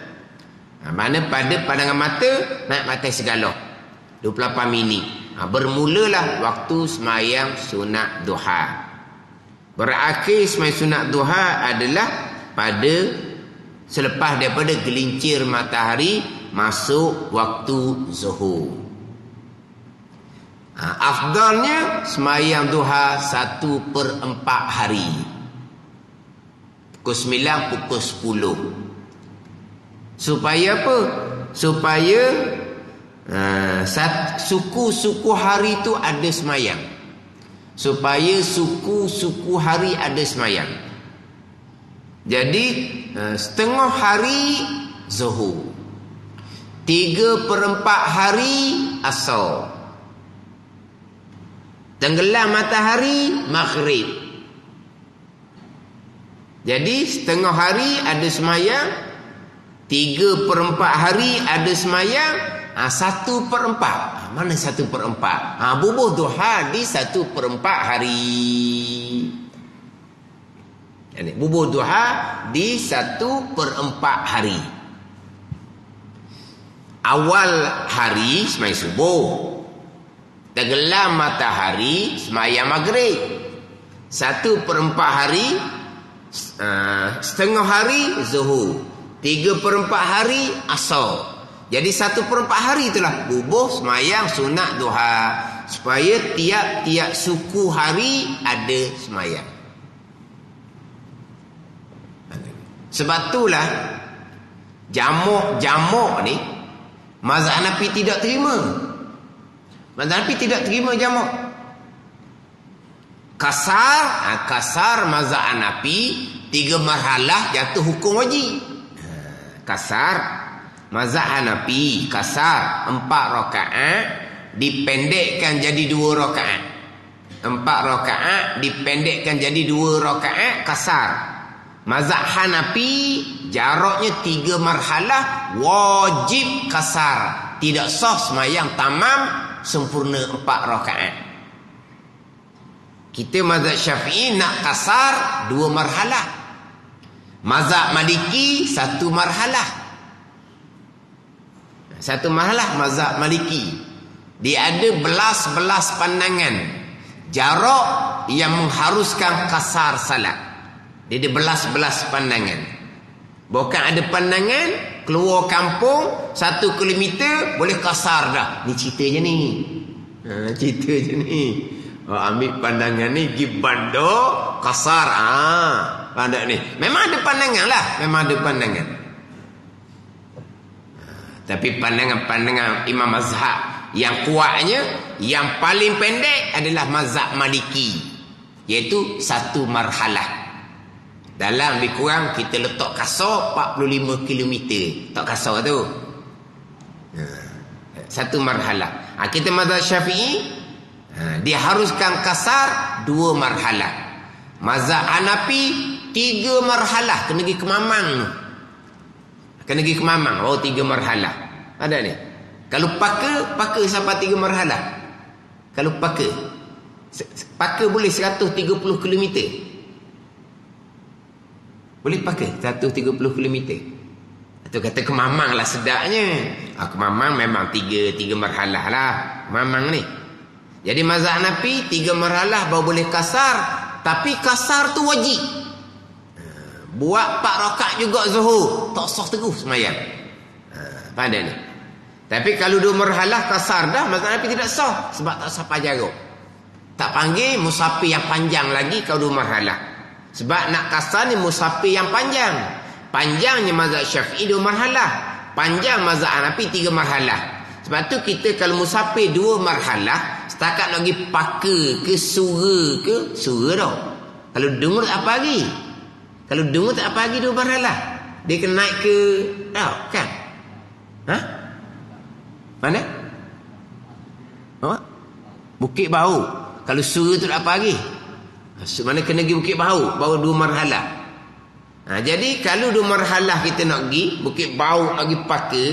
Mana pada pandangan mata naik matahari segala 28 minit. Bermulalah waktu sembahyang sunat duha. Berakhir sembahyang sunat duha adalah pada selepas daripada gelincir matahari masuk waktu zuhur. Afdalnya sembahyang duha 1/4 hari, pukul 9, pukul 10. Supaya apa? Supaya suku-suku hari tu ada sembahyang. Supaya suku-suku hari ada sembahyang. Jadi setengah hari zuhur. 3/4 hari asar. Tenggelam matahari maghrib. Jadi setengah hari ada semayang, 3/4 hari ada semayang, 1/4. Mana 1/4? Bubuh duha di 1/4 hari. Jadi bubuh duha di 1/4 hari. Awal hari semayang subuh. Tenggelam matahari semayang maghrib. 1/4 hari, setengah hari zuhur. 3/4 hari asar. Jadi 1/4 hari itulah bubuh semayang sunat duha, supaya tiap-tiap suku hari ada semayang. Sebab itulah jamuk ni mazhab Hanafi tidak terima. Mazhab Hanafi tidak terima jamuk. Kasar mazhab Hanafi 3 marhalah jatuh hukum wajib. Kasar mazhab Hanafi, kasar 4 rakaat dipendekkan jadi 2 rakaat. 4 rakaat dipendekkan jadi 2 rakaat kasar. Mazhab Hanafi jaraknya 3 marhalah wajib kasar. Tidak sah semayang tamam sempurna 4 rakaat. Kita mazhab Syafi'i nak kasar 2 marhalah. Mazhab Maliki 1 marhalah. 1 marhalah mazhab Maliki. Dia ada belas pandangan. Jarak yang mengharuskan kasar salat. Dia ada belas pandangan. Bukan ada pandangan keluar kampung 1 kilometer boleh kasar dah. Ni cerita je ni. Cerita je ni. Ambil pandangan ni pergi bandar kasar. Pandang ni. Memang ada pandangan lah. Memang ada pandangan. Tapi pandangan Imam Mazhab yang kuatnya, yang paling pendek adalah Mazhab Maliki. Iaitu 1 marhalah. Dalam lebih kurang kita letak kasar 45 km. Tak kasar tu. 1 marhalah. Kita mazhab Syafi'i, dia haruskan kasar 2 marhalah. Mazhab Hanafi 3 marhalah. Kena pergi ke Mamang. Kena pergi ke Mamang. 3 marhalah. Ada ni. Kalau paka sampai 3 marhalah. Kalau paka boleh 130 km. Boleh pakai 130 km. Itu kata ke Mamang lah sedapnya. Ke Mamang memang 3 marhalah lah. Mamang ni. Jadi mazhab Hanafi 3 marhalah baru boleh kasar. Tapi kasar tu wajib. Buat 4 rakaat juga zuhur. Tak sah terus semayang. Pada ni. Tapi kalau 2 marhalah kasar dah, mazhab Hanafi tidak sah. Sebab tak sah jarak. Tak panggil musafir yang panjang lagi kalau 2 marhalah. Sebab nak kasar ni musafir yang panjang. Panjangnya mazhab Syafi'i 2 marhalah. Panjang mazhab Hanafi 3 marhalah. Sebab tu kita kalau musafir 2 marhalah, setakat nak pergi paka ke Sura dah. Kalau dengar tak apa lagi. Kalau dengar tak apa lagi 2 marhalah. Dia kena naik ke kan? Mana? Bukit Bau. Kalau Sura tu tak apa lagi. Mana kena pergi Bukit Bau, baru 2 marhalah. Jadi kalau 2 marhalah kita nak pergi Bukit Bau, nak pergi paka,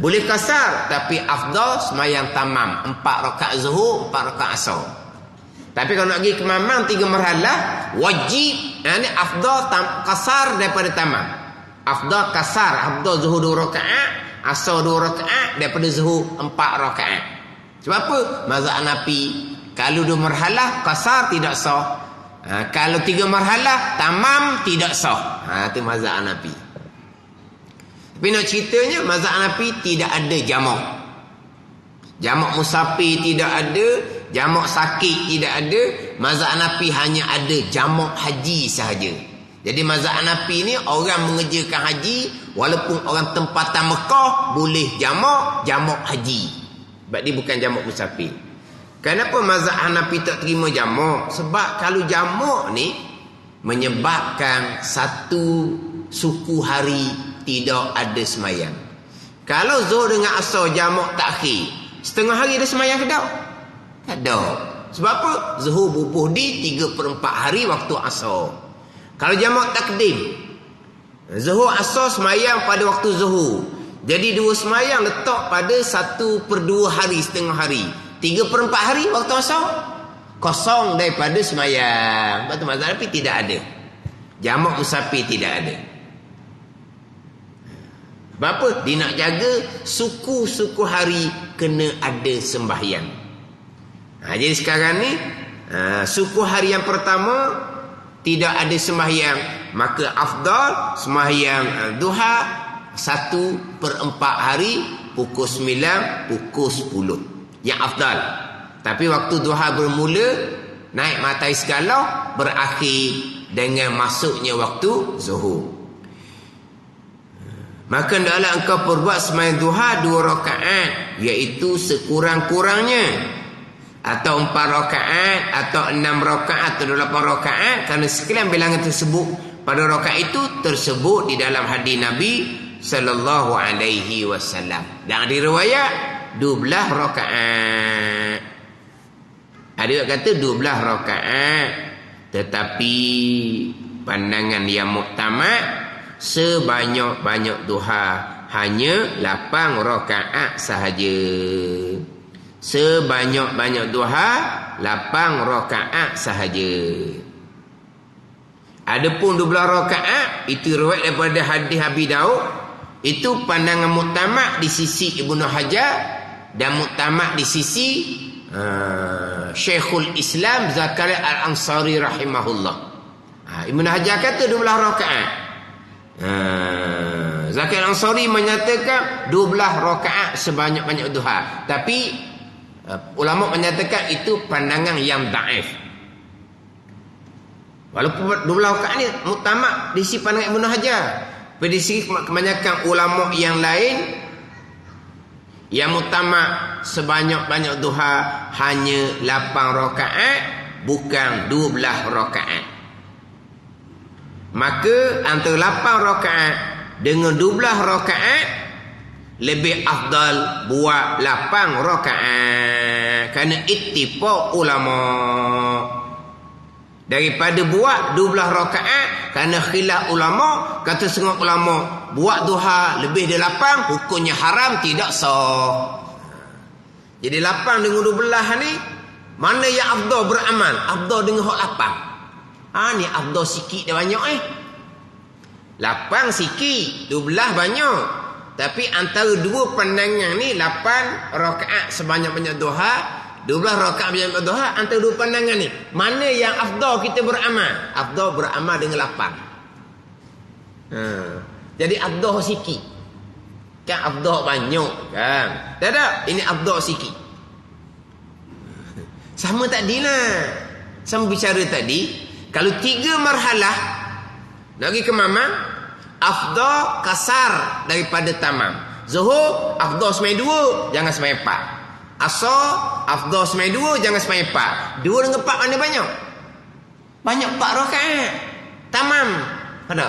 boleh kasar, tapi afdal semayang tamam 4 rakaat zuhur, 4 rakaat asar. Tapi kalau nak pergi ke Mamang 3 marhalah wajib. Ini afdal kasar daripada tamam. Afdal kasar, afdal zuhur 2 rakaat, asar 2 rakaat, daripada zuhur 4 rakaat. Sebab apa? Mazhab Hanafi kalau 2 marhalah kasar tidak sah. Kalau 3 marhalah tamam tidak sah. Itu mazhab Hanafi. Tapi nak ceritanya mazhab Hanafi tidak ada jamak. Jamak musafir tidak ada, jamak sakit tidak ada. Mazhab Hanafi hanya ada jamak haji sahaja. Jadi mazhab Hanafi ni orang mengerjakan haji, walaupun orang tempatan Mekah boleh jamak haji. Sebab dia bukan jamak musafir. Kenapa mazhab Hanafi tak terima jamak? Sebab kalau jamak ni menyebabkan satu suku hari tidak ada semayang. Kalau zuhur dengan asar jamak takhir, setengah hari ada semayang ke tak? Tak ada. Sebab apa? Zuhur bubuh di 3/4 hari waktu asar. Kalau jamak takdim, zuhur asar semayang pada waktu zuhur. Jadi dua semayang letak pada 1/2 hari, setengah hari. 3/4 hari waktu asar kosong daripada semayang. Lepas tu mazhab Hanafi tidak ada. Jamak musafir tidak ada. Sebab apa? Dia nak jaga suku-suku hari kena ada sembahyang. Jadi sekarang ni suku hari yang pertama tidak ada sembahyang, maka afdal sembahyang duha 1/4 hari, pukul 9, pukul 10. Yang afdal. Tapi waktu duha bermula, naik matahari segala, berakhir dengan masuknya waktu zuhur. Maka hendaklah engkau perbuat sembahyang duha 2 rakaat, iaitu sekurang-kurangnya, atau 4 rakaat, atau 6 rakaat, atau 8 rakaat, kerana sekalian bilangan tersebut pada rakaat itu tersebut di dalam hadis Nabi sallallahu alaihi wasallam. Dan ada riwayat 12 rakaat. Ada yang kata 12 rakaat, tetapi pandangan yang muktamad sebanyak-banyak duha hanya 8 rakaat sahaja. Sebanyak-banyak duha 8 rakaat sahaja. Adapun 12 rakaat itu riwayat daripada hadis Abi Daud. Itu pandangan muktamad di sisi Ibnu Hajar dan muktamad di sisi Syekhul Islam Zakaria Al-Ansari rahimahullah. Ibnu Hajar kata 12 rakaat. Zakaria Al-Ansari menyatakan 12 rakaat sebanyak-banyak duha. Tapi ulama menyatakan itu pandangan yang daif. Walaupun 12 rakaat ni muktamad di sisi pandangan Ibnu Hajar, tapi di sisi kebanyakan ulama yang lain yang muktamad sebanyak-banyak duha hanya 8 rakaat, bukan 12 rakaat. Maka antara 8 rakaat dengan 12 rakaat lebih afdal buat 8 rakaat, kerana ittifaq ulama, daripada buat 12 rakaat, kerana khilaf ulama. Kata setengah ulama buat duha lebih dari 8 hukumnya haram, tidak sah. Jadi 8 dengan 12 ni mana yang afdal beramal? Afdal dengan hak 8. Ni afdal sikit dah banyak 8 sikit, 12 banyak. Tapi antara dua pandangan ni, 8 rakaat sebanyak-banyak duha, 12 rakaat sebanyak-banyak duha, antara dua pandangan ni mana yang afdal kita beramal? Afdal beramal dengan 8. Jadi afdal sikit, kan afdal banyak kan? Tak ada, ini afdal sikit. Sama tadi lah, sama bicara tadi. Kalau 3 marhalah nak pergi ke mamam, afdal kasar daripada tamam. Zuhur afdal sembahyang 2, jangan sembahyang 4. Asar afdal sembahyang 2, jangan sembahyang 4. 2 dengan 4 mana banyak? Banyak 4 rakaat. Tamam. Ada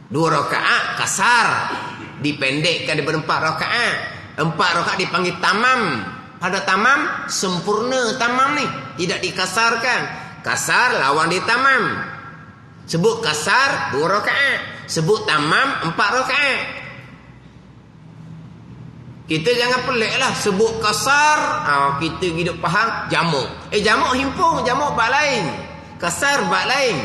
2 rakaat kasar, dipendekkan daripada 4 rakaat. 4 rakaat dipanggil tamam. Pada tamam sempurna, tamam ni tidak dikasarkan. Kasar lawan dia tamam. Sebut kasar 2 rakaat, sebut tamam 4 rakaat. Kita jangan pelik lah, sebut kasar kita hidup faham jamak. Jamak himpun, jamak bab lain. Kasar bab lain.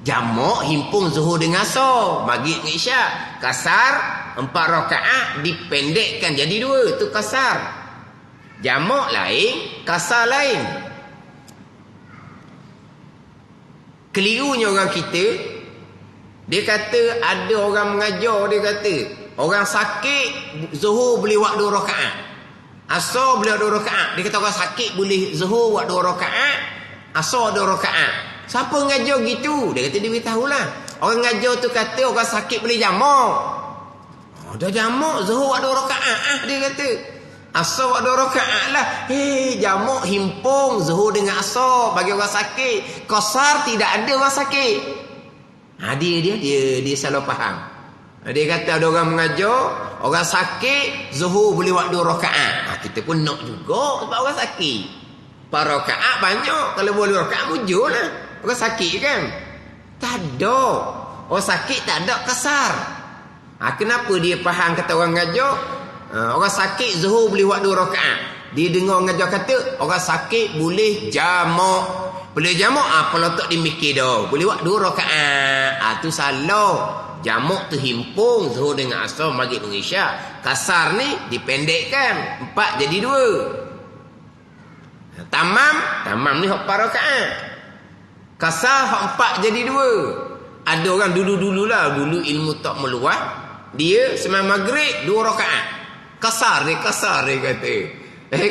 Jamak himpun zuhur dengan asar, maghrib dengan isyak. Kasar 4 rakaat dipendekkan jadi 2, itu kasar. Jamak lain, kasar lain. Kelirunya orang kita, dia kata ada orang mengajar, dia kata orang sakit zuhur boleh buat 2 rakaat, asar boleh buat 2 rakaat. Dia kata orang sakit boleh zuhur buat 2 rakaat, asar 2 rakaat. Siapa mengajar gitu? Dia kata dia beritahulah. Orang mengajar tu kata orang sakit boleh jamak. Dah jamak zuhur buat 2 rakaat dia kata. Asar buat 2 rakaat lah. Jamak himpung zuhur dengan asar bagi orang sakit. Qasar tidak ada orang sakit. Dia salah faham. Dia kata ada orang mengajar, orang sakit zuhur boleh buat 2 rakaat. Kita pun nak juga sebab orang sakit. 4 rakaat banyak, kalau boleh 2 rakaat mujurlah. Orang sakit kan? Tak ada. Orang sakit tak ada kasar. Kenapa dia faham kata orang mengajar? Orang sakit zuhur boleh buat 2 rakaat. Dia dengar mengajar kata orang sakit boleh jamak. Boleh jamak kalau tak dimikir dah. Boleh buat 2 rakaat. Tu salah. Jamak tu himpung zuhur dengan asar, maghrib dengan isyak. Kasar ni dipendekkan 4 jadi 2. Tamam ni 4 rakaat. Kasar 4 jadi 2. Ada orang dulu ilmu tak meluas, dia sembahyang maghrib 2 rakaat. Kasar dia kata.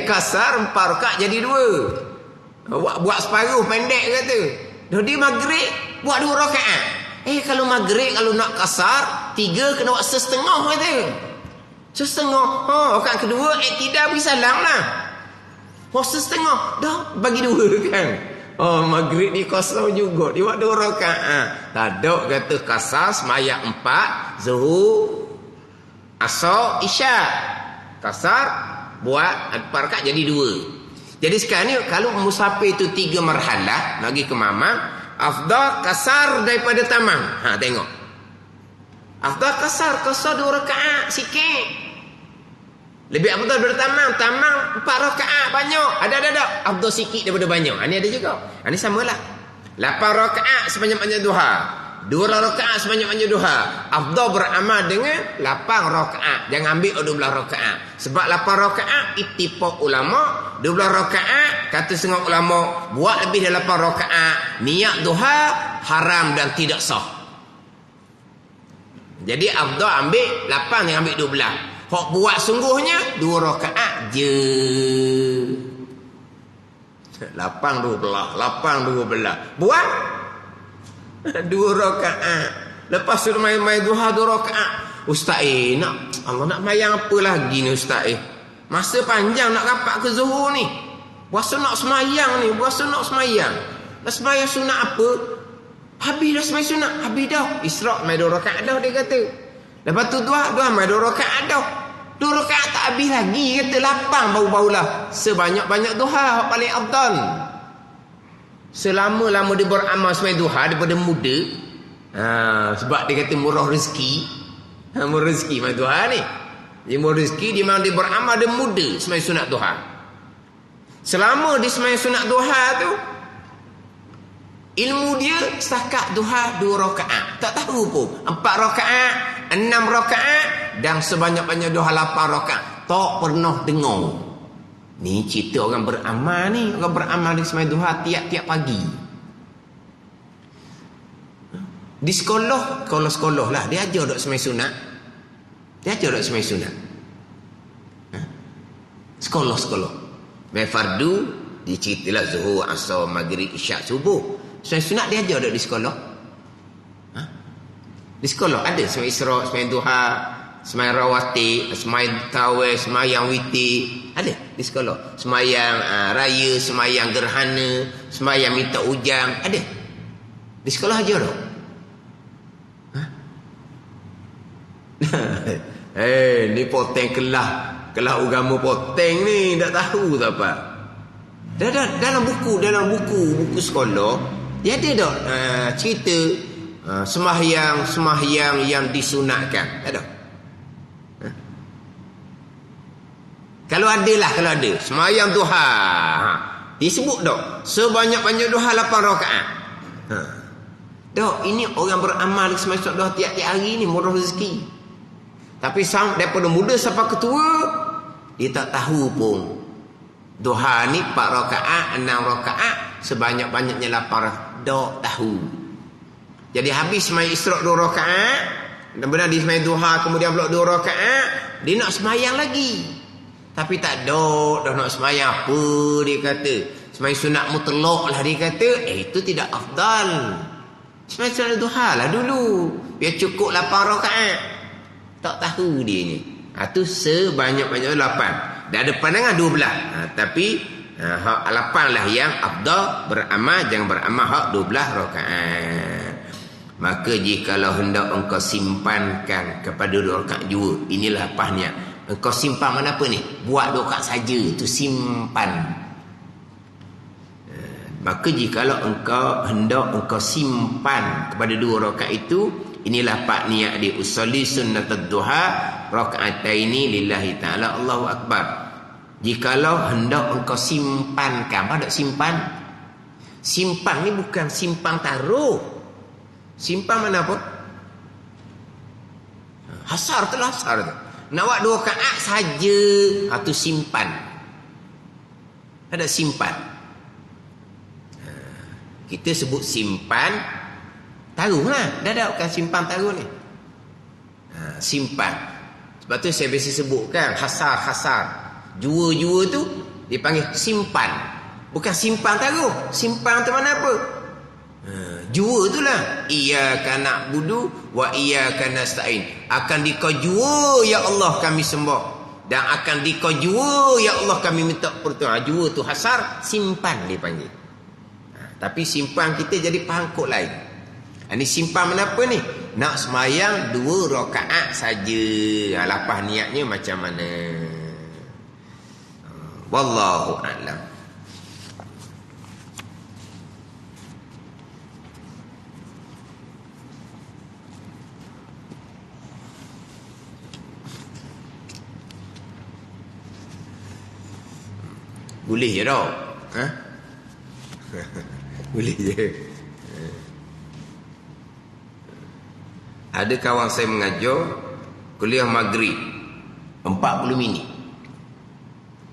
Kasar 4 rakaat jadi 2. Buat separuh pendek kata. Dia maghrib buat 2 rakaat. Kalau maghrib kalau nak kasar 3 kena buat setengah kata. Setengah. Rakaat kedua tidak bagi salam lah. Setengah dah bagi 2 kan. Maghrib ni kasar juga. Dia buat 2 rakaat. Tak ada kata kasar sembahyang 4 zuhur asar isyak. Kasar buat 4 rakaat jadi 2. Jadi sekarang ni kalau musafir itu 3 marhalah lagi ke mamam, afdal kasar daripada tamam. Tengok. Afdal kasar 2 rakaat sikit. Lebih afdal daripada tamam 4 rakaat banyak. Ada. Afdal sikit daripada banyak. Ini ada juga. Ini samalah. 8 rakaat sebanyak-banyak duha. 2 rakaat sebanyak-banyak duha. Afdal beramal dengan 8 rakaat. Jangan ambil 12 rakaat. Sebab 8 rakaat ittifaq ulama. 12 rakaat kata setengah ulama buat lebih dari 8 rakaat niat duha haram dan tidak sah. Jadi afdal ambil 8 jangan ambil 12. Hak buat sungguhnya 2 rakaat je. 8 12 buat 2 rakaat. Lepas tu main duha 2 rakaat. Ustaz Allah nak mayang apa lagi ni Ustaz Masa panjang nak rapat ke zuhur ni. Puasa nak semayang ni. Nak semayang sunat apa? Habis dah semayang sunat. Habis dah. Isra' main 2 rakaat dah dia kata. Lepas tu duha main 2 rakaat dah. 2 rakaat tak habis lagi. Kata lapang bau-baulah. Sebanyak-banyak duha paling afdal. Selama-lama dia beramal semayang duha daripada muda. Sebab dia kata murah rezeki. Murah rezeki main duha ni. Dia murah rezeki di mana dia beramal dia muda semayang sunat duha. Selama dia semayang sunat duha tu ilmu dia setakat duha 2 rakaat. Tak tahu pun 4 rakaat 6 rakaat dan sebanyak-banyak duha 8 rakaat. Tak pernah dengar. Ni cerita orang beramal ni. Orang beramal di semayang duha tiap-tiap pagi. Di sekolah lah dia ajar dok semayang sunat. Sekolah. Main fardu diceritalah zuhur, asar, maghrib, isyak, subuh. Semayang sunat dia ajar dok di sekolah. Di sekolah ada semayang isra, semayang duha, semayang rawatib, semayang tarawih, semayang witir. Ada di sekolah. Semayang raya, semayang gerhana, semayang minta ujang. Ada. Di sekolah ajar dok. Ni poteng kelah agama poteng ni tak tahu tak apa. Dalam buku sekolah dia ada dah cerita sembahyang yang disunatkan. Ada. Kalau ada sembahyang duha disebut dah sebanyak-banyak duha 8 rakaat. Dah ini orang beramal semasa dah tiap-tiap hari ni murah rezeki. Tapi daripada muda sampai ketua dia tak tahu pun duha ni 4 rakaat 6 rakaat sebanyak-banyaknya 8 rakaat. Tak tahu. Jadi habis semayang isra' 2 rakaat dan benar dia semayang duha kemudian pula 2 rakaat dia nak semayang lagi. Tapi tak ada dah nak semayang apa dia kata. Semayang sunat mutlak lah dia kata. Itu tidak afdal. Semayang sunat duha lah dulu. Biar cukup 8 rakaat. Tak tahu dia ni. Itu sebanyak-banyak 8. Dah ada pandangan 12. Tapi hak 8 lah yang afdal beramal. Jangan beramal hak 12 rakaat. Maka jikalau hendak engkau simpankan kepada 2 rakaat jua, inilah pahnya. Engkau simpan mana apa ni? Buat 2 rakaat saja, itu simpan. Maka jikalau engkau hendak engkau simpan kepada 2 rakaat itu, inilah pak niat dia. Usolli sunnatud duha rakaataini lillahi ta'ala Allahu akbar. Jikalau hendak engkau simpankan, apa nak simpan? Simpan ni bukan simpan taruh. Simpan mana apa? Hasar tu lah, hasar tu. Nak buat 2 rakaat saja, itu simpan. Ada simpan. Kita sebut simpan taruh lah. Dah bukan simpan taruh ni. Simpan. Sebab tu saya biasa sebutkan hasar. Jua tu dipanggil simpan. Bukan simpan taruh. Simpan tu mana apa? Jua tu lah. Iyyaka na'budu wa iyyaka nasta'in. Akan dikau jua ya Allah kami sembah, dan akan dikau jua ya Allah kami minta pertolongan. Jua tu hasar, simpan dipanggil. Tapi simpan kita jadi pangkut lain. Ini simpan kenapa ni? Nak semayang 2 rakaat saja. Lapah niatnya macam mana? Wallahu a'lam. Boleh je tau. Boleh je. Ada kawan saya mengajar kuliah maghrib 40 minit.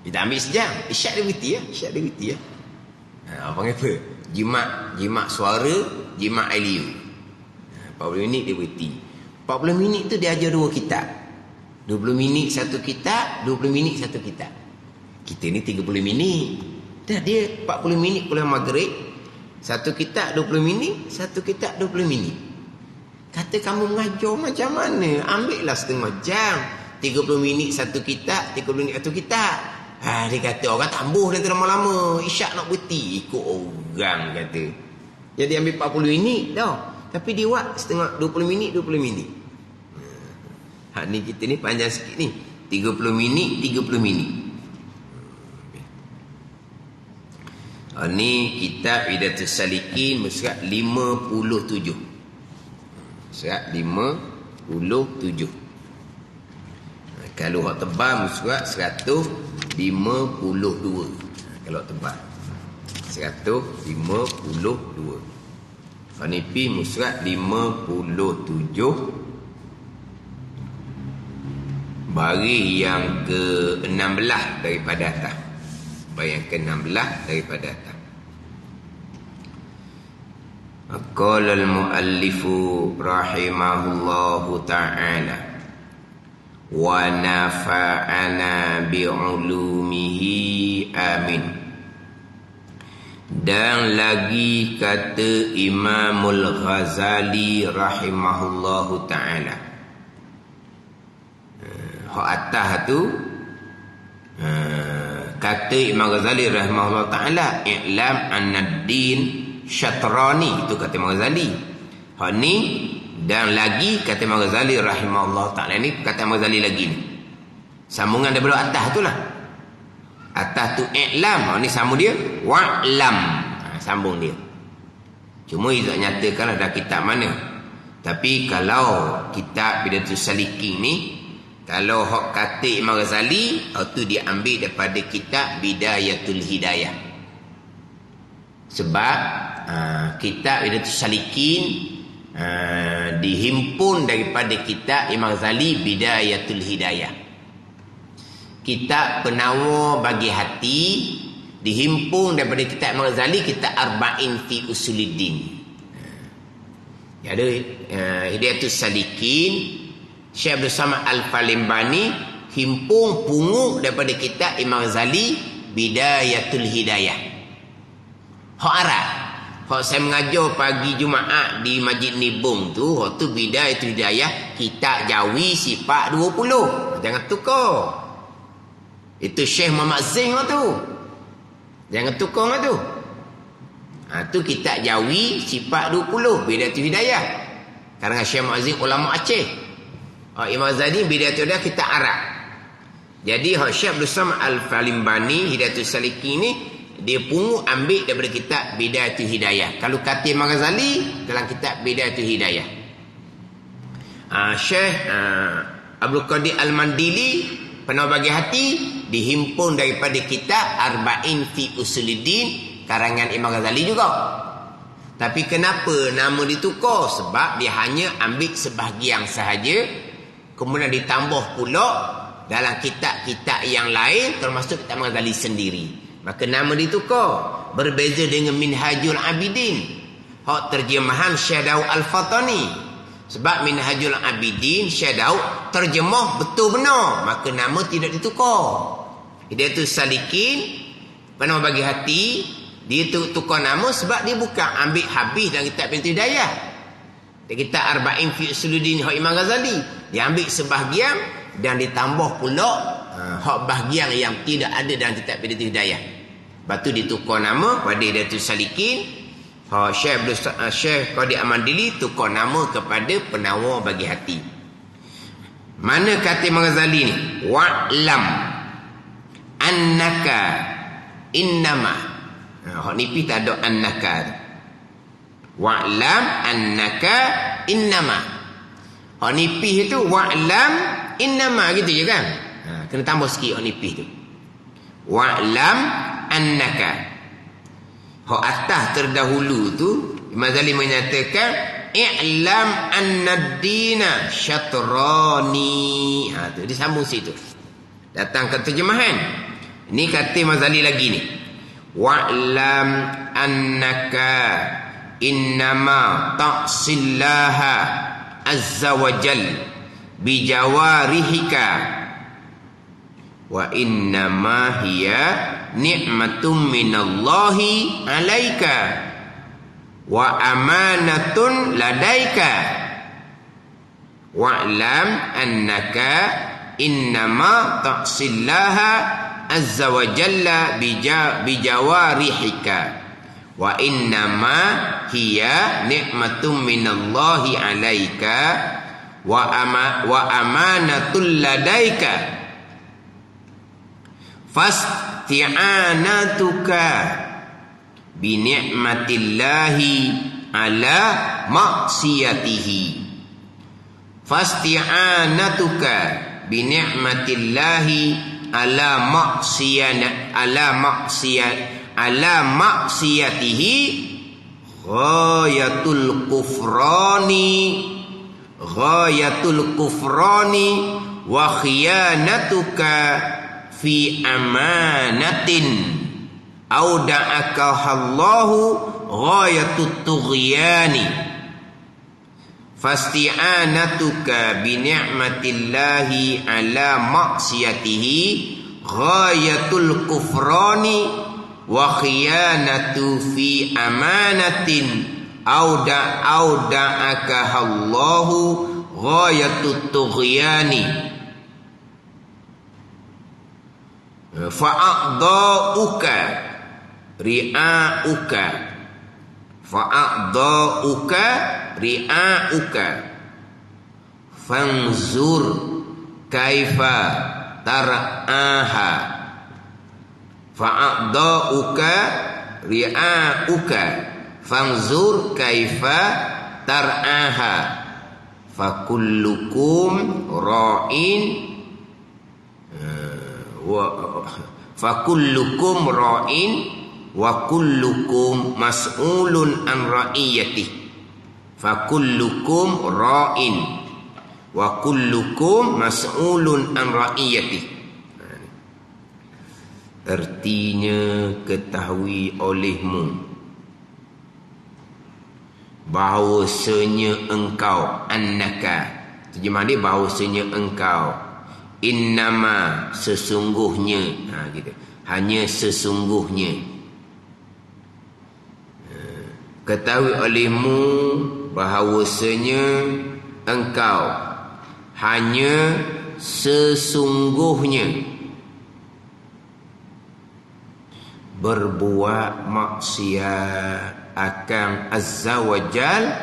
Kita ambil sejam. Isyak dia berhenti ya. Isyak dia berhenti ya. Apa apa? Jimat suara, jimat air liu. 40 minit dia berhenti. 40 minit tu dia ajar 2 kitab. 20 minit satu kitab, 20 minit satu kitab. Kita ni 30 minit. Dah dia 40 minit kuliah maghrib. Satu kitab 20 minit, satu kitab 20 minit. Kata kamu mengajar macam mana? Ambillah setengah jam. 30 minit satu kitab, 30 minit satu kitab. Dia kata orang tambuh dia tu lama-lama. Isyak nak berhenti. Ikut orang kata. Jadi ambil 40 minit dah. Tapi dia buat setengah 20 minit, 20 minit. Ni kita ni panjang sikit ni. 30 minit, 30 minit. Ni kitab Hidayatus Salikin surat 57. Surat 57. Kalau hak tebal surat 152. Kalau tebal 152. Ni pi surat 57. Baris yang ke-16 daripada atas. Baris yang ke-16 daripada atas. Qala al-muallifu rahimahullahu ta'ala wa nafa'ana bi'ulumihi amin. Dan lagi kata Imamul Ghazali rahimahullahu ta'ala, hak atas tu kata Imam Ghazali rahimahullahu ta'ala, i'lam anad-din syatrani, itu kata Imam Ghazali. Hak ni dan lagi kata Imam Ghazali rahimahullah ta'ala, ni kata Imam Ghazali lagi ni sambungan daripada atas tu lah. Atas tu i'lam, hak ni sambung dia wa'lam, sambung dia. Cuma izak nyatakanlah dah kitab mana. Tapi kalau kitab Hidayatus Salikin ni, kalau hak kata Imam Ghazali, itu dia ambil daripada kitab Bidayatul Hidayah. Sebab kitab Hidayatus Salikin dihimpun daripada kitab Imam Ghazali Bidayatul Hidayah. Kitab penawar bagi hati dihimpun daripada kitab Imam Ghazali, kitab Arba'in fi Usuluddin. Ada Hidayatus Salikin, Syekh Abdul Samad Al-Falimbani himpun pungut daripada kitab Imam Ghazali Bidayatul Hidayah. Hak Arab, hak saya mengajar pagi Jumaat di Masjid Nibung tu, hak tu Bidayatul Hidayah, kitab Jawi sifat 20. Jangan tukar. Itu Syekh Muhammad Zain tu. Jangan tukar lah tu. Tu kitab Jawi sifat 20, Bidayatul Hidayah. Karena Syekh Muazzin ulama Aceh. Imam Ghazali Bidayatul Hidayah kita Arab. Jadi Syekh Abdul Samad Al-Falimbani Hidayatul Salikin ni dia pungu ambil daripada kitab Bidayatul Hidayah. Kalau kata Imam Ghazali dalam kitab Bidayatul Hidayah. Syekh Abdul Qadir Al-Mandili Penuh Bagi Hati dihimpun daripada kitab Arba'in fi Usuluddin karangan Imam Ghazali juga. Tapi kenapa nama ditukar? Sebab dia hanya ambil sebahagian sahaja, kemudian ditambah pula dalam kitab-kitab yang lain termasuk kitab Imam Ghazali sendiri. Maka nama ditukar. Berbeza dengan Minhajul Abidin, hak terjemahan Syekh Daud Al-Fatani. Sebab Minhajul Abidin Syekh Daud terjemah betul benar, maka nama tidak ditukar. Hidayatul Salikin Penuh Bagi Hati dia tukar nama sebab dia bukan ambil habis dalam kitab Bidayatul Hidayah. Dia kitab Arba'in fi Usuluddin hak Imam Ghazali, dia ambil sebahagian dan ditambah pula hak bahagian yang tidak ada dalam kitab Bidayatul Hidayah. Lepas tu ditukar nama pada Hidayatul Salikin. Syekh Qadir Al-Mandili tukar nama kepada Penawar Bagi Hati. Mana kata Imam Ghazali ni? Wa'lam annaka innama. Hak nipis tak ada annaka. Wa'lam annaka innama. Hak nipis itu wa'lam innama gitu je kan? Kena tambah sikit hak nipis tu. Wa'lam annaka. Hak atas terdahulu tu Imam Ghazali menyatakan i'lam anna ad-dina syatrani. Tu disambung situ. Datang ke terjemahan. Ini kata Imam Ghazali lagi ni. Wa'lam annaka innama ta'sillaha azza wa jal bijawarihika wa innama hiya ni'matun minallahi alaika wa amanatun ladaika. Wa'lam annaka innama ta'sillaha azza wa jalla bijawarihika wa innama hiya ni'matun minallahi alaika wa amanatul ladaika fasti'anatuka bi ni'matillahi ala maksiyatihi. Fasti'anatuka bi ni'matillahi ala maksiyatihi ghayatul kufrani wa khiyanatuka fi amanatin auda'akahallahu ghayatut tughyani. Fasti'anatuka bi ni'matillahi ala maksiyatihi ghayatul kufrani wa khiyanatu fi amanatin auda'akahallahu ghayatut tughyani. Fa'adha'uka ri'a'uka fanzur kaifa tar'aha. Fa'adha'uka ri'a'uka fanzur kaifa tar'aha. Fakullukum ra'in fakullukum ra'in wa kullukum mas'ulun an ra'iyati. Fakullukum ra'in wa kullukum mas'ulun an ra'iyati. Artinya ketahui olehmu bahawasanya engkau, annaka, terjemah dia bahawasanya engkau, innama sesungguhnya, gitu. Hanya sesungguhnya. Ketahui olehmu bahawasanya engkau hanya sesungguhnya berbuat maksiat akan Azza wa Jal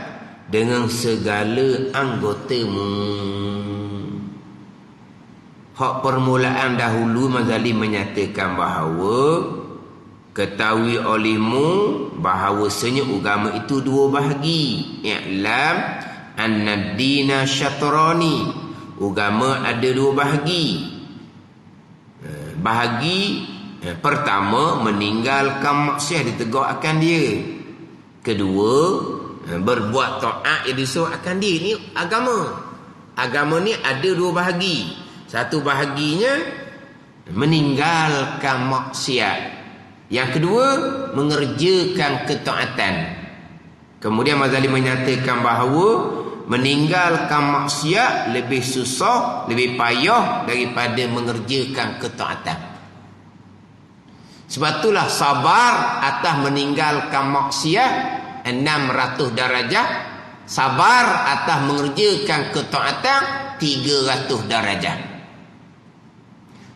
dengan segala anggotamu. Hak permulaan dahulu Mazali menyatakan bahawa ketahui olehmu bahawasanya agama itu dua bahagi. I'lam anna dina syatrani. Agama ada dua bahagi. Bahagi pertama, meninggalkan maksiat ditegur akan dia. Kedua, berbuat taat yang disuruh akan dia. Ni agama. Agama ni ada dua bahagi. Satu bahaginya meninggalkan maksiat. Yang kedua, mengerjakan ketaatan. Kemudian Mazali menyatakan bahawa meninggalkan maksiat lebih susah, lebih payah daripada mengerjakan ketaatan. Sebab itulah sabar atas meninggalkan maksiat 600 darajat. Sabar atas mengerjakan ketaatan 300 darajat.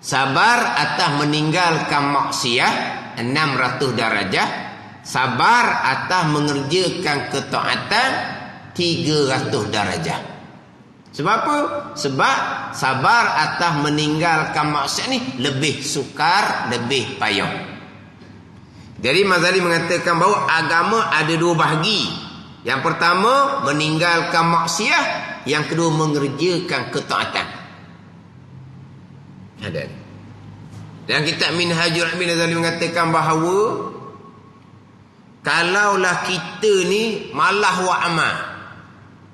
Sabar atas meninggalkan maksiat 600 darajat. Sabar atas mengerjakan ketaatan 300 darajat. Sebab apa? Sebab sabar atas meninggalkan maksiat ni lebih sukar, lebih payah. Jadi Mazali mengatakan bahawa agama ada dua bahagi. Yang pertama, meninggalkan maksiat. Yang kedua, mengerjakan ketaatan. Ada. Dan kitab Minhajul Amin Mazali mengatakan bahawa kalaulah kita ni malah wa amal.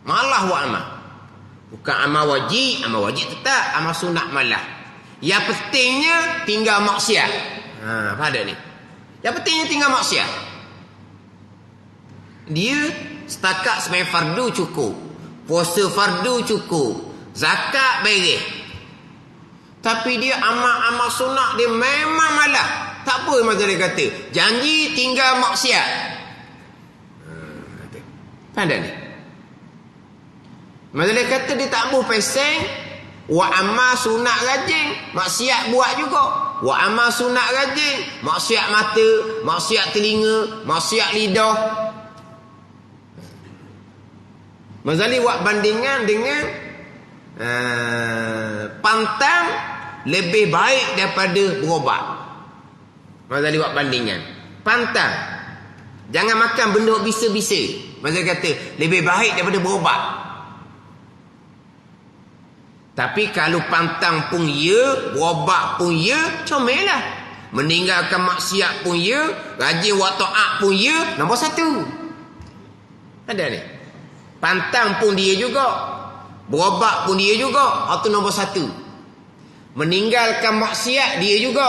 Malah wa amal. Bukan amal wajib. Amal wajib tetap. Amal sunat malah. Yang pentingnya tinggal maksiat. Pada ni. Yang pentingnya tinggal maksiat. Dia setakat sembahyang fardu cukup. Puasa fardu cukup. Zakat beres. Tapi dia amal-amal sunat dia memang malah. Tak apa Mazali kata. Janji tinggal maksiat. Pandai ni. Mazali kata dia tak boleh peseng. Wa amal sunat rajin. Maksiat buat juga. Wa amal sunat rajin. Maksiat mata. Maksiat telinga. Maksiat lidah. Mazali buat bandingan dengan pantang lebih baik daripada berobat. Mazali buat bandingan. Pantang. Jangan makan benda bisa-bisa. Mazali kata lebih baik daripada berobat. Tapi kalau pantang pun ya, berobat pun ya, comellah. Meninggalkan maksiat pun ya, rajin buat taat pun ya, nombor satu. Ada ni. Pantang pun dia juga. Berobat pun dia juga. Itu nombor satu. Meninggalkan maksiat dia juga.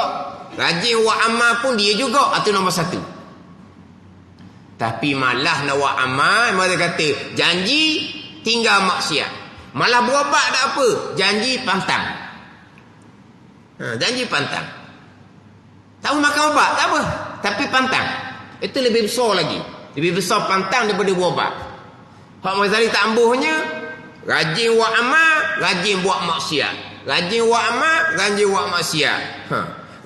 Rajin buat amal pun dia juga. Itu nombor satu. Tapi malah nak buat amal, mereka kata janji tinggal maksiat. Malah berobat tak apa. Janji pantang. Janji pantang. Tak boleh makan ubat, tak apa. Tapi pantang. Itu lebih besar lagi. Lebih besar pantang daripada berobat. Hak Mazali tak ambuhnya, rajin buat amal, rajin buat maksiat. Rajin buat amal, rajin buat maksiat.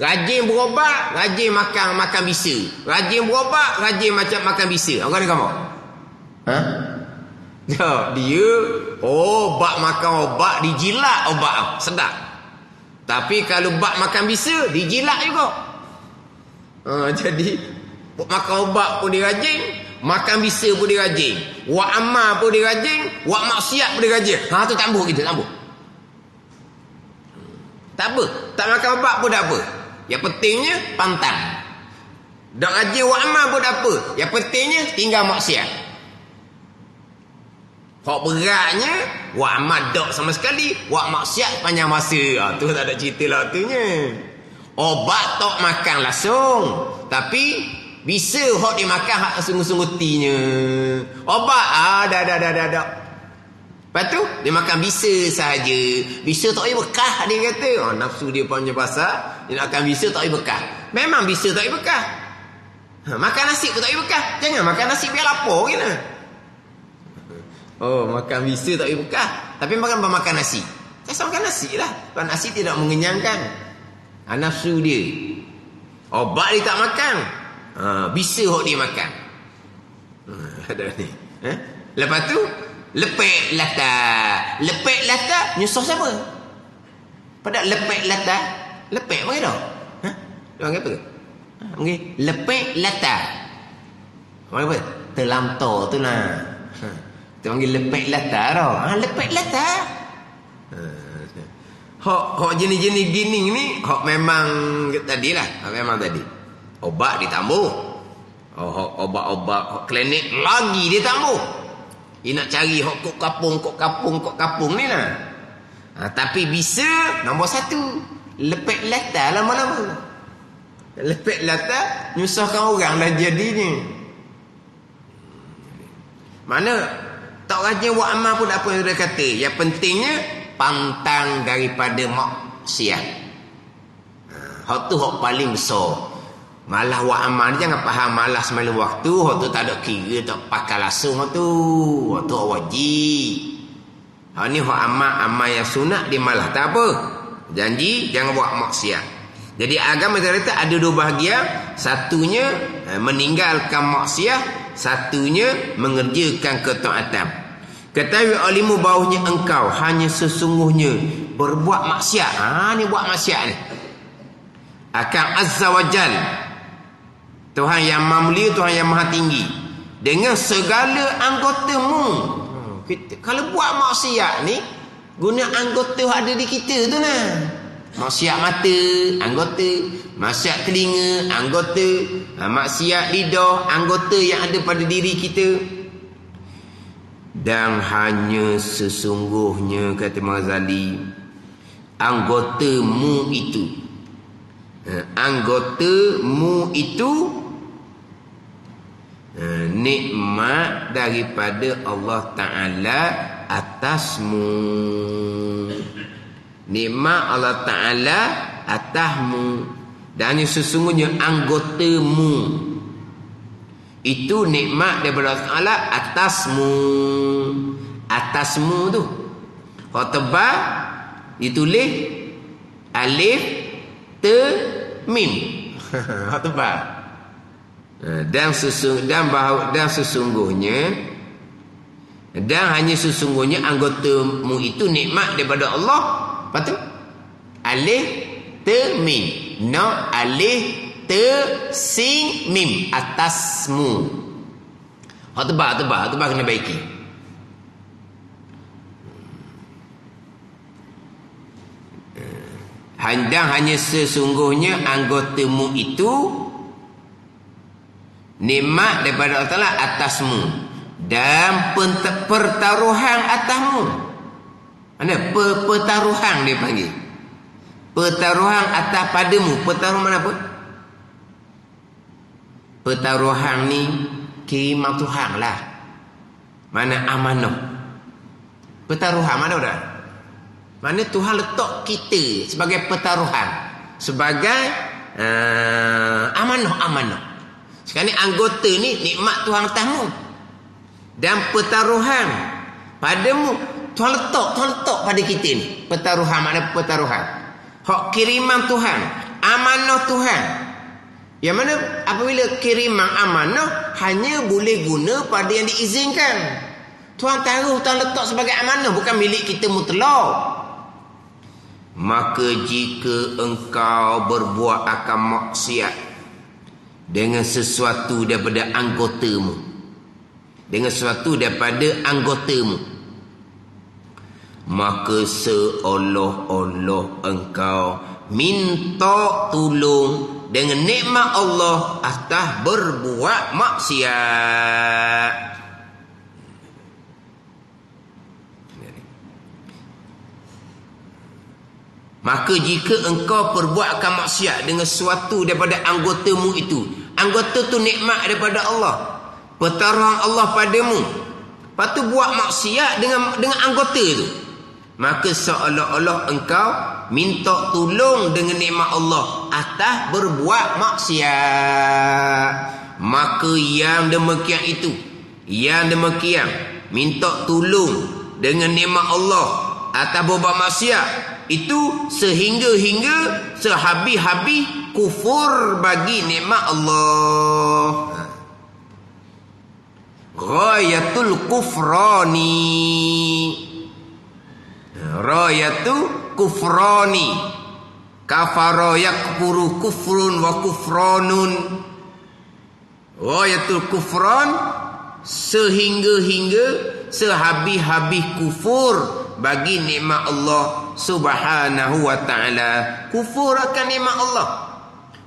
Rajin berobat, rajin makan bisa. Rajin berobat, rajin makan bisa. Orang ni kamu? Dia bak makan obat, dijilat obat sedap. Tapi kalau bak makan bisa, dijilat juga. Jadi makan obat pun dia rajin, makan bisa pun dia rajin, buat amal pun dia rajin, buat maksiat pun dia rajin. Tu tambah kita, tambah. Tak apa, tak makan obat pun tak apa. Yang pentingnya pantang. Tak rajin buat amal pun tak apa. Yang pentingnya tinggal maksiat. Hak beratnya buat amal tak sama sekali, buat maksiat panjang masa. Tu tak ada cerita lah tunya. Obat tak makan langsung, tapi bisa hak dia makan hak sungguh-sungguh tinya. Obat dah. Lepas tu dia makan bisa sahaja. Bisa tak boleh bekah dia kata. Nafsu dia punya pasal, dia nak makan bisa tak boleh bekah. Memang bisa tak boleh bekah. Makan nasi pun tak boleh bekah. Jangan makan nasi biar lapar kena. Makan bisa tak boleh bekah. Tapi makan nasi. Saya makan nasi lah. Sebab nasi tidak mengenyangkan. Nafsu dia. Obat dia tak makan. Bisa hok dia makan. Ada ni. Lepas tu lepek lata nyusah siapa? Pada lepek lata, lepek apa dah? Dia panggil apa? Panggil lepek lata. Apa? Terlampau tu lah. Dia panggil lepek lata dah. Lepek lata. Hok jenis-jenis gini ni, hok memang tadilah, memang tadi. Obat ditambah. Obat-obat hok klinik lagi dia tambah. Dia nak cari hok kok kapung ni lah. Tapi bisa nombor satu, lepek lata lama-lama. Lepek lata nyusahkan orang dah jadinya. Mana tak rajin buat amal pun apa yang dia kata. Yang pentingnya pantang daripada maksiat. Hak tu hak paling besar. Malah buat amal ni jangan faham malas malam waktu. Hak tu tak ada kira, tak pakai langsung hak tu. Hak tu hak wajib. Hak ni hak amal yang sunat dia malah tak apa. Janji jangan buat maksiat. Jadi agama kita ada dua bahagian. Satunya meninggalkan maksiat, satunya mengerjakan ketaatan. Ketahui alimu baunya engkau hanya sesungguhnya berbuat maksiat. Ni buat maksiat ni. Akan Azza wa Jal, Tuhan yang maha mulia, Tuhan yang maha tinggi, dengan segala anggotamu. Kalau buat maksiat ni, guna anggota yang ada di kita tu lah. Maksiat mata, anggota. Maksiat telinga, anggota. Maksiat lidah, anggota yang ada pada diri kita. Dan hanya sesungguhnya, kata Ghazali, anggotamu itu nikmat daripada Allah Ta'ala atasmu. Nikmat Allah Ta'ala atasmu. Dan sesungguhnya anggotamu itu nikmat daripada Allah Ta'ala atasmu. Atasmu tu kalau tebal ditulis alif te mim. Kalau tebal. Dan hanya sesungguhnya anggotamu itu nikmat daripada Allah. Lepas tu alif te mim. No alif te sin mim atasmu. Tebal kena baiki. Dan hanya sesungguhnya anggotamu itu nikmat daripada Allah Ta'ala atasmu, dan pertaruhan atasmu. Mana? Pertaruhan dia panggil. Pertaruhan atas padamu. Pertaruhan mana apa? Pertaruhan ni kiriman Tuhan lah. Mana amanah. Pertaruhan mana dah? Mana Tuhan letak kita sebagai pertaruhan, sebagai amanah. Sekarang ni anggota ni nikmat Tuhan atasmu, dan pertaruhan padamu Tuhan letak pada kita ni. Pertaruhan mana? Pertaruhan hak kiriman Tuhan, amanah Tuhan. Yang mana apabila kiriman amanah hanya boleh guna pada yang diizinkan. Tuhan letak sebagai amanah, bukan milik kita mutlak. Maka jika engkau berbuat akan maksiat dengan sesuatu daripada anggotamu, maka seolah-olah engkau minta tolong dengan nikmat Allah atas berbuat maksiat. Maka jika engkau perbuatkan maksiat dengan sesuatu daripada anggotamu itu, anggota tu nikmat daripada Allah, pertaruhan Allah padamu, lepas tu buat maksiat dengan anggota tu, maka seolah-olah engkau minta tolong dengan nikmat Allah atas berbuat maksiat. Maka yang demikian minta tolong dengan nikmat Allah atas berbuat maksiat itu sehingga sehabis-habis kufur bagi nikmat Allah. Ghayatul kufrani. Ghayatul kufrani. Kafara yakfuru kufrun wa kufranun. Ghayatul kufran, sehingga-hingga, sehabis-habis kufur bagi nikmat Allah Subhanahu wa ta'ala. Kufur akan nikmat Allah.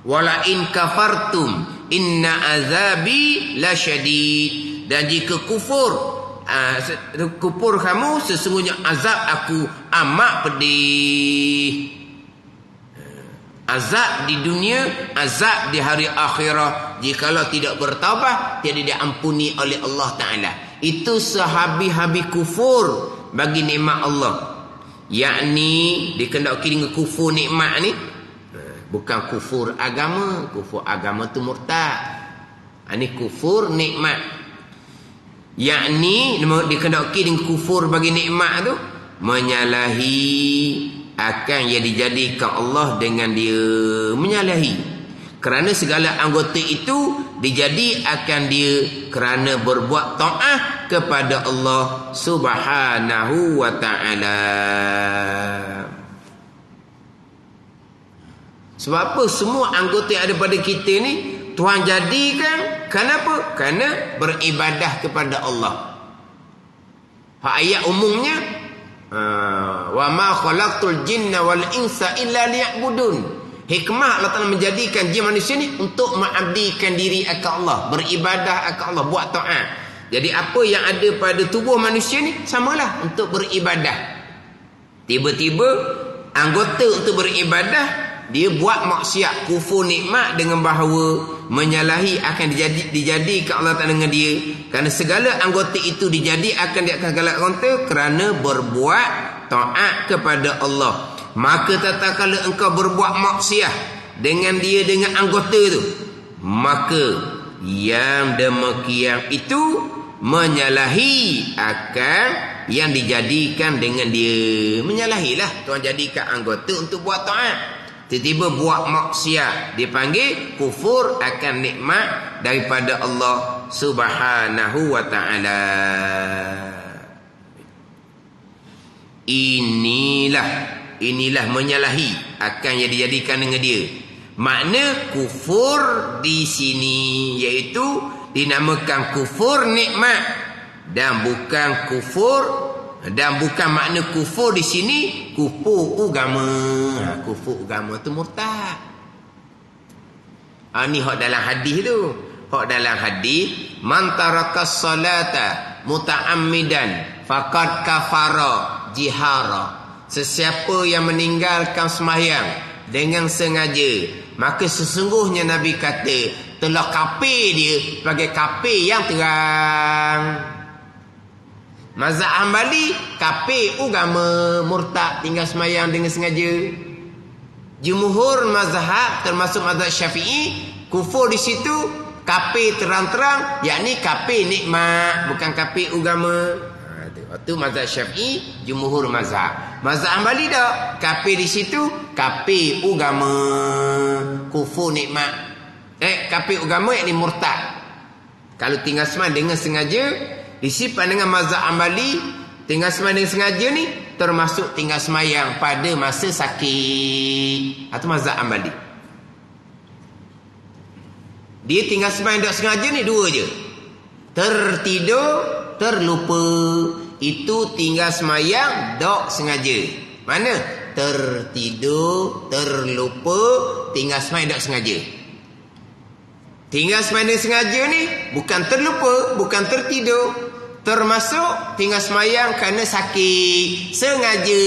Wala in kafartum inna azabi lasyadid. Dan jika kufur kamu, sesungguhnya azab aku amat pedih. Azab di dunia, azab di hari akhirat. Jikalau tidak bertaubat, tiada diampuni oleh Allah Ta'ala. Itu sehabis-habis kufur bagi nikmat Allah. Yakni dikendaki dengan kufur nikmat ni, bukan kufur agama. Kufur agama tu murtad. Ini kufur nikmat. Yakni dikendaki dengan kufur bagi nikmat tu, menyalahi akan yang dijadikan Allah dengan dia menyalahi. Kerana segala anggota itu dijadi akan dia kerana berbuat taat kepada Allah Subhanahu wa ta'ala. Sebab apa? Semua anggota yang ada pada kita ni Tuhan jadikan. Kenapa? Kerana beribadah kepada Allah. Ayat umumnya, wa ma khalaqtul jinna wal insa illa liya'budun. Hikmah Allah Ta'ala menjadikan jin manusia ni untuk mengabdikan diri akan Allah, beribadah akan Allah, buat taat. Jadi apa yang ada pada tubuh manusia ni samalah untuk beribadah. Tiba-tiba anggota untuk beribadah, dia buat maksiat, kufur nikmat dengan bahawa menyalahi akan dijadikan Allah Ta'ala dengan dia. Kerana segala anggota itu akan di atas segala anggota kerana berbuat taat kepada Allah. Maka tatkala engkau berbuat maksiat dengan dia, dengan anggota itu, maka yang demikian itu menyalahi akan yang dijadikan dengan dia. Menyalahilah. Tuhan jadikan anggota untuk buat taat, tiba-tiba buat maksiat, dipanggil kufur akan nikmat daripada Allah Subhanahu wa ta'ala. Inilah menyalahi akan yang dijadikan dengan dia. Makna kufur di sini iaitu dinamakan kufur nikmat, dan bukan makna kufur di sini kufur agama. Kufur agama tu murtad. Ni hak dalam hadis tu. Hak dalam hadis, man tarakas salata muta'ammidan faqad kafara jihara. Sesiapa yang meninggalkan sembahyang dengan sengaja, maka sesungguhnya Nabi kata telah kafir dia sebagai kafir yang terang. Mazhab Hambali kafir agama, murtad, tinggal sembahyang dengan sengaja. Jumhur mazhab termasuk mazhab Syafi'i, kufur di situ kafir terang-terang, yakni kafir nikmat, bukan kafir agama. Itu mazhab Syafi'i, jumhur mazhab. Mazhab Hambali dak, kafir di situ kafir agama, kufur nikmat. Kafir agama yakni murtad. Kalau tinggal sembahyang dengan sengaja, disipan dengan mazhab Hambali, tinggal sembahyang dengan sengaja ni termasuk tinggal sembahyang pada masa sakit. Itu mazhab Hambali. Dia tinggal sembahyang tak sengaja ni dua je. Tertidur, terlupa. Itu tinggal sembahyang tak sengaja. Mana? Tertidur, terlupa, tinggal sembahyang tak sengaja. Tinggal sembahyang sengaja ni bukan terlupa, bukan tertidur, termasuk tinggal sembahyang kerana sakit, sengaja,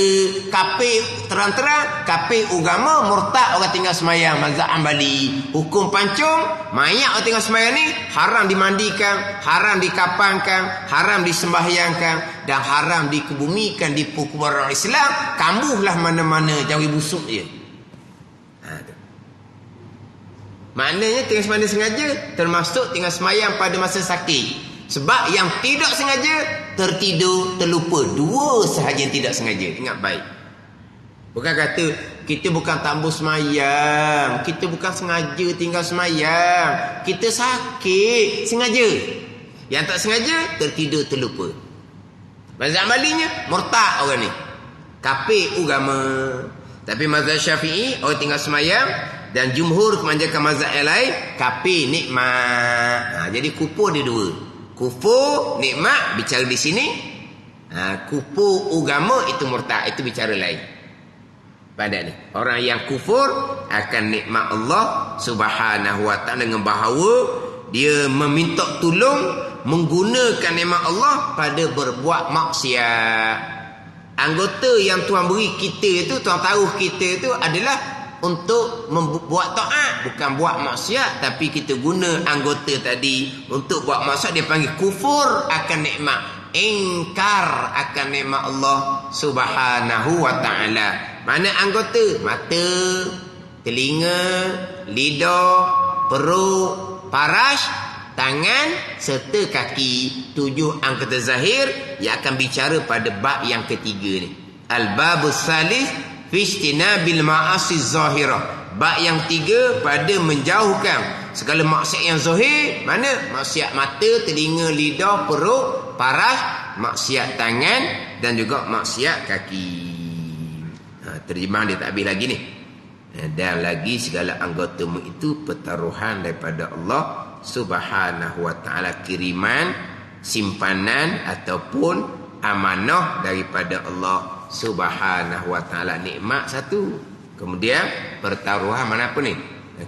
kafir terang-terang, kafir agama, murtad orang tinggal sembahyang. Mazhab Hambali, hukum pancung, mayat orang tinggal sembahyang ni haram dimandikan, haram dikapankan, haram disembahyangkan, dan haram dikebumikan di kuburan Islam. Kambuhlah mana-mana, jangan busuk je. Maknanya tinggal sembahyang sengaja termasuk tinggal sembahyang pada masa sakit. Sebab yang tidak sengaja, tertidur, terlupa, dua sahaja yang tidak sengaja. Ingat baik. Bukan kata kita bukan tambah sembahyang, kita bukan sengaja tinggal sembahyang, kita sakit sengaja. Yang tak sengaja tertidur terlupa. Mazhab Hambalinya murtad orang ni, kafir agama. Tapi mazhab Syafi'i orang tinggal semayang, dan jumhur kebanyakan mazhab yang lain kafir nikmat. Jadi kufur dia dua. Kufur nikmat bicara di sini. Kufur agama itu murtad, itu bicara lain. Pada ni orang yang kufur akan nikmat Allah Subhanahu wa taala dengan bahawa dia meminta tolong menggunakan nikmat Allah pada berbuat maksiat. Anggota yang Tuhan beri kita itu, Tuhan taruh kita itu adalah untuk membuat taat, bukan buat maksiat. Tapi kita guna anggota tadi untuk buat maksiat, dia panggil kufur akan nikmat, ingkar akan nikmat Allah Subhanahu wa taala. Mana anggota? Mata, telinga, lidah, perut, paras, tangan serta kaki. 7 anggota zahir yang akan bicara pada bab yang ketiga ni. Al-babus salis fi istinabil ma'asi zahirah. Bab yang 3 pada menjauhkan segala maksiat yang zahir. Mana? Maksiat mata, telinga, lidah, perut, paras, maksiat tangan dan juga maksiat kaki. Terjemahan dia tak habis lagi ni. Dan lagi segala anggotamu itu pertaruhan daripada Allah Subhanahu wa taala, kiriman, simpanan ataupun amanah daripada Allah Subhanahu wa taala. Nikmat satu, kemudian pertaruhan mana apa ni?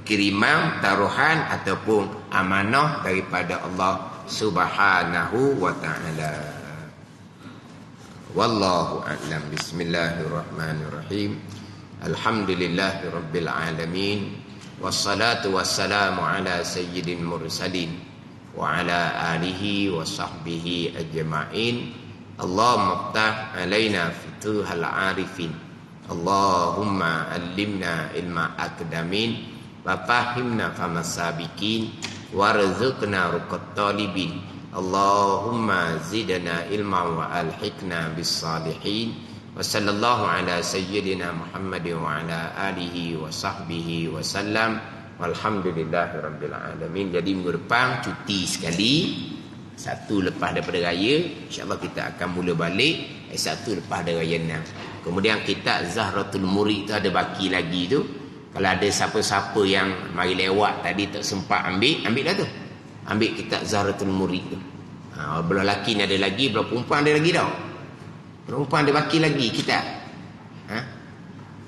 Kiriman, taruhan ataupun amanah daripada Allah Subhanahu wa taala. Wallahu a'lam. Bismillahirrahmanirrahim. Alhamdulillahirabbil alamin. Wassalatu wassalamu ala sayyidil mursalin wa ala alihi wa sahbihi ajma'in. Allahumma ftah alaina futuhal arifin. Allahumma allimna ilma akdamin wa fahimna famas sabiqin warzuqna ruqat talibin. Allahumma zidna ilma wa alhiqna bis salihin. Wa sallallahu ala sayyidina Muhammadin wa ala alihi wa sahbihi wa sallam. Walhamdulillahi rabbil alamin. Jadi minggu depan cuti sekali, satu lepas daripada raya. InsyaAllah kita akan mula balik satu lepas daripada raya 6. Kemudian kitab Zahratul Murid tu ada baki lagi tu. Kalau ada siapa-siapa yang mari lewat tadi tak sempat ambil dah tu. Ambil kitab Zahratul Murid tu. Belah lelaki ni ada lagi, belah perempuan ada lagi tau. Perempuan ada baki lagi kitab.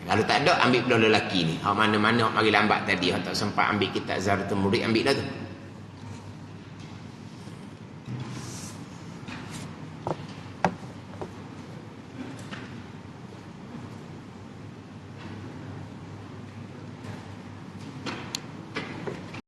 Kalau tak ada, ambil belah lelaki ni. Hak mana-mana hak mari lambat tadi, hak tak sempat ambil kitab Zahratul Murid, ambil dah tu.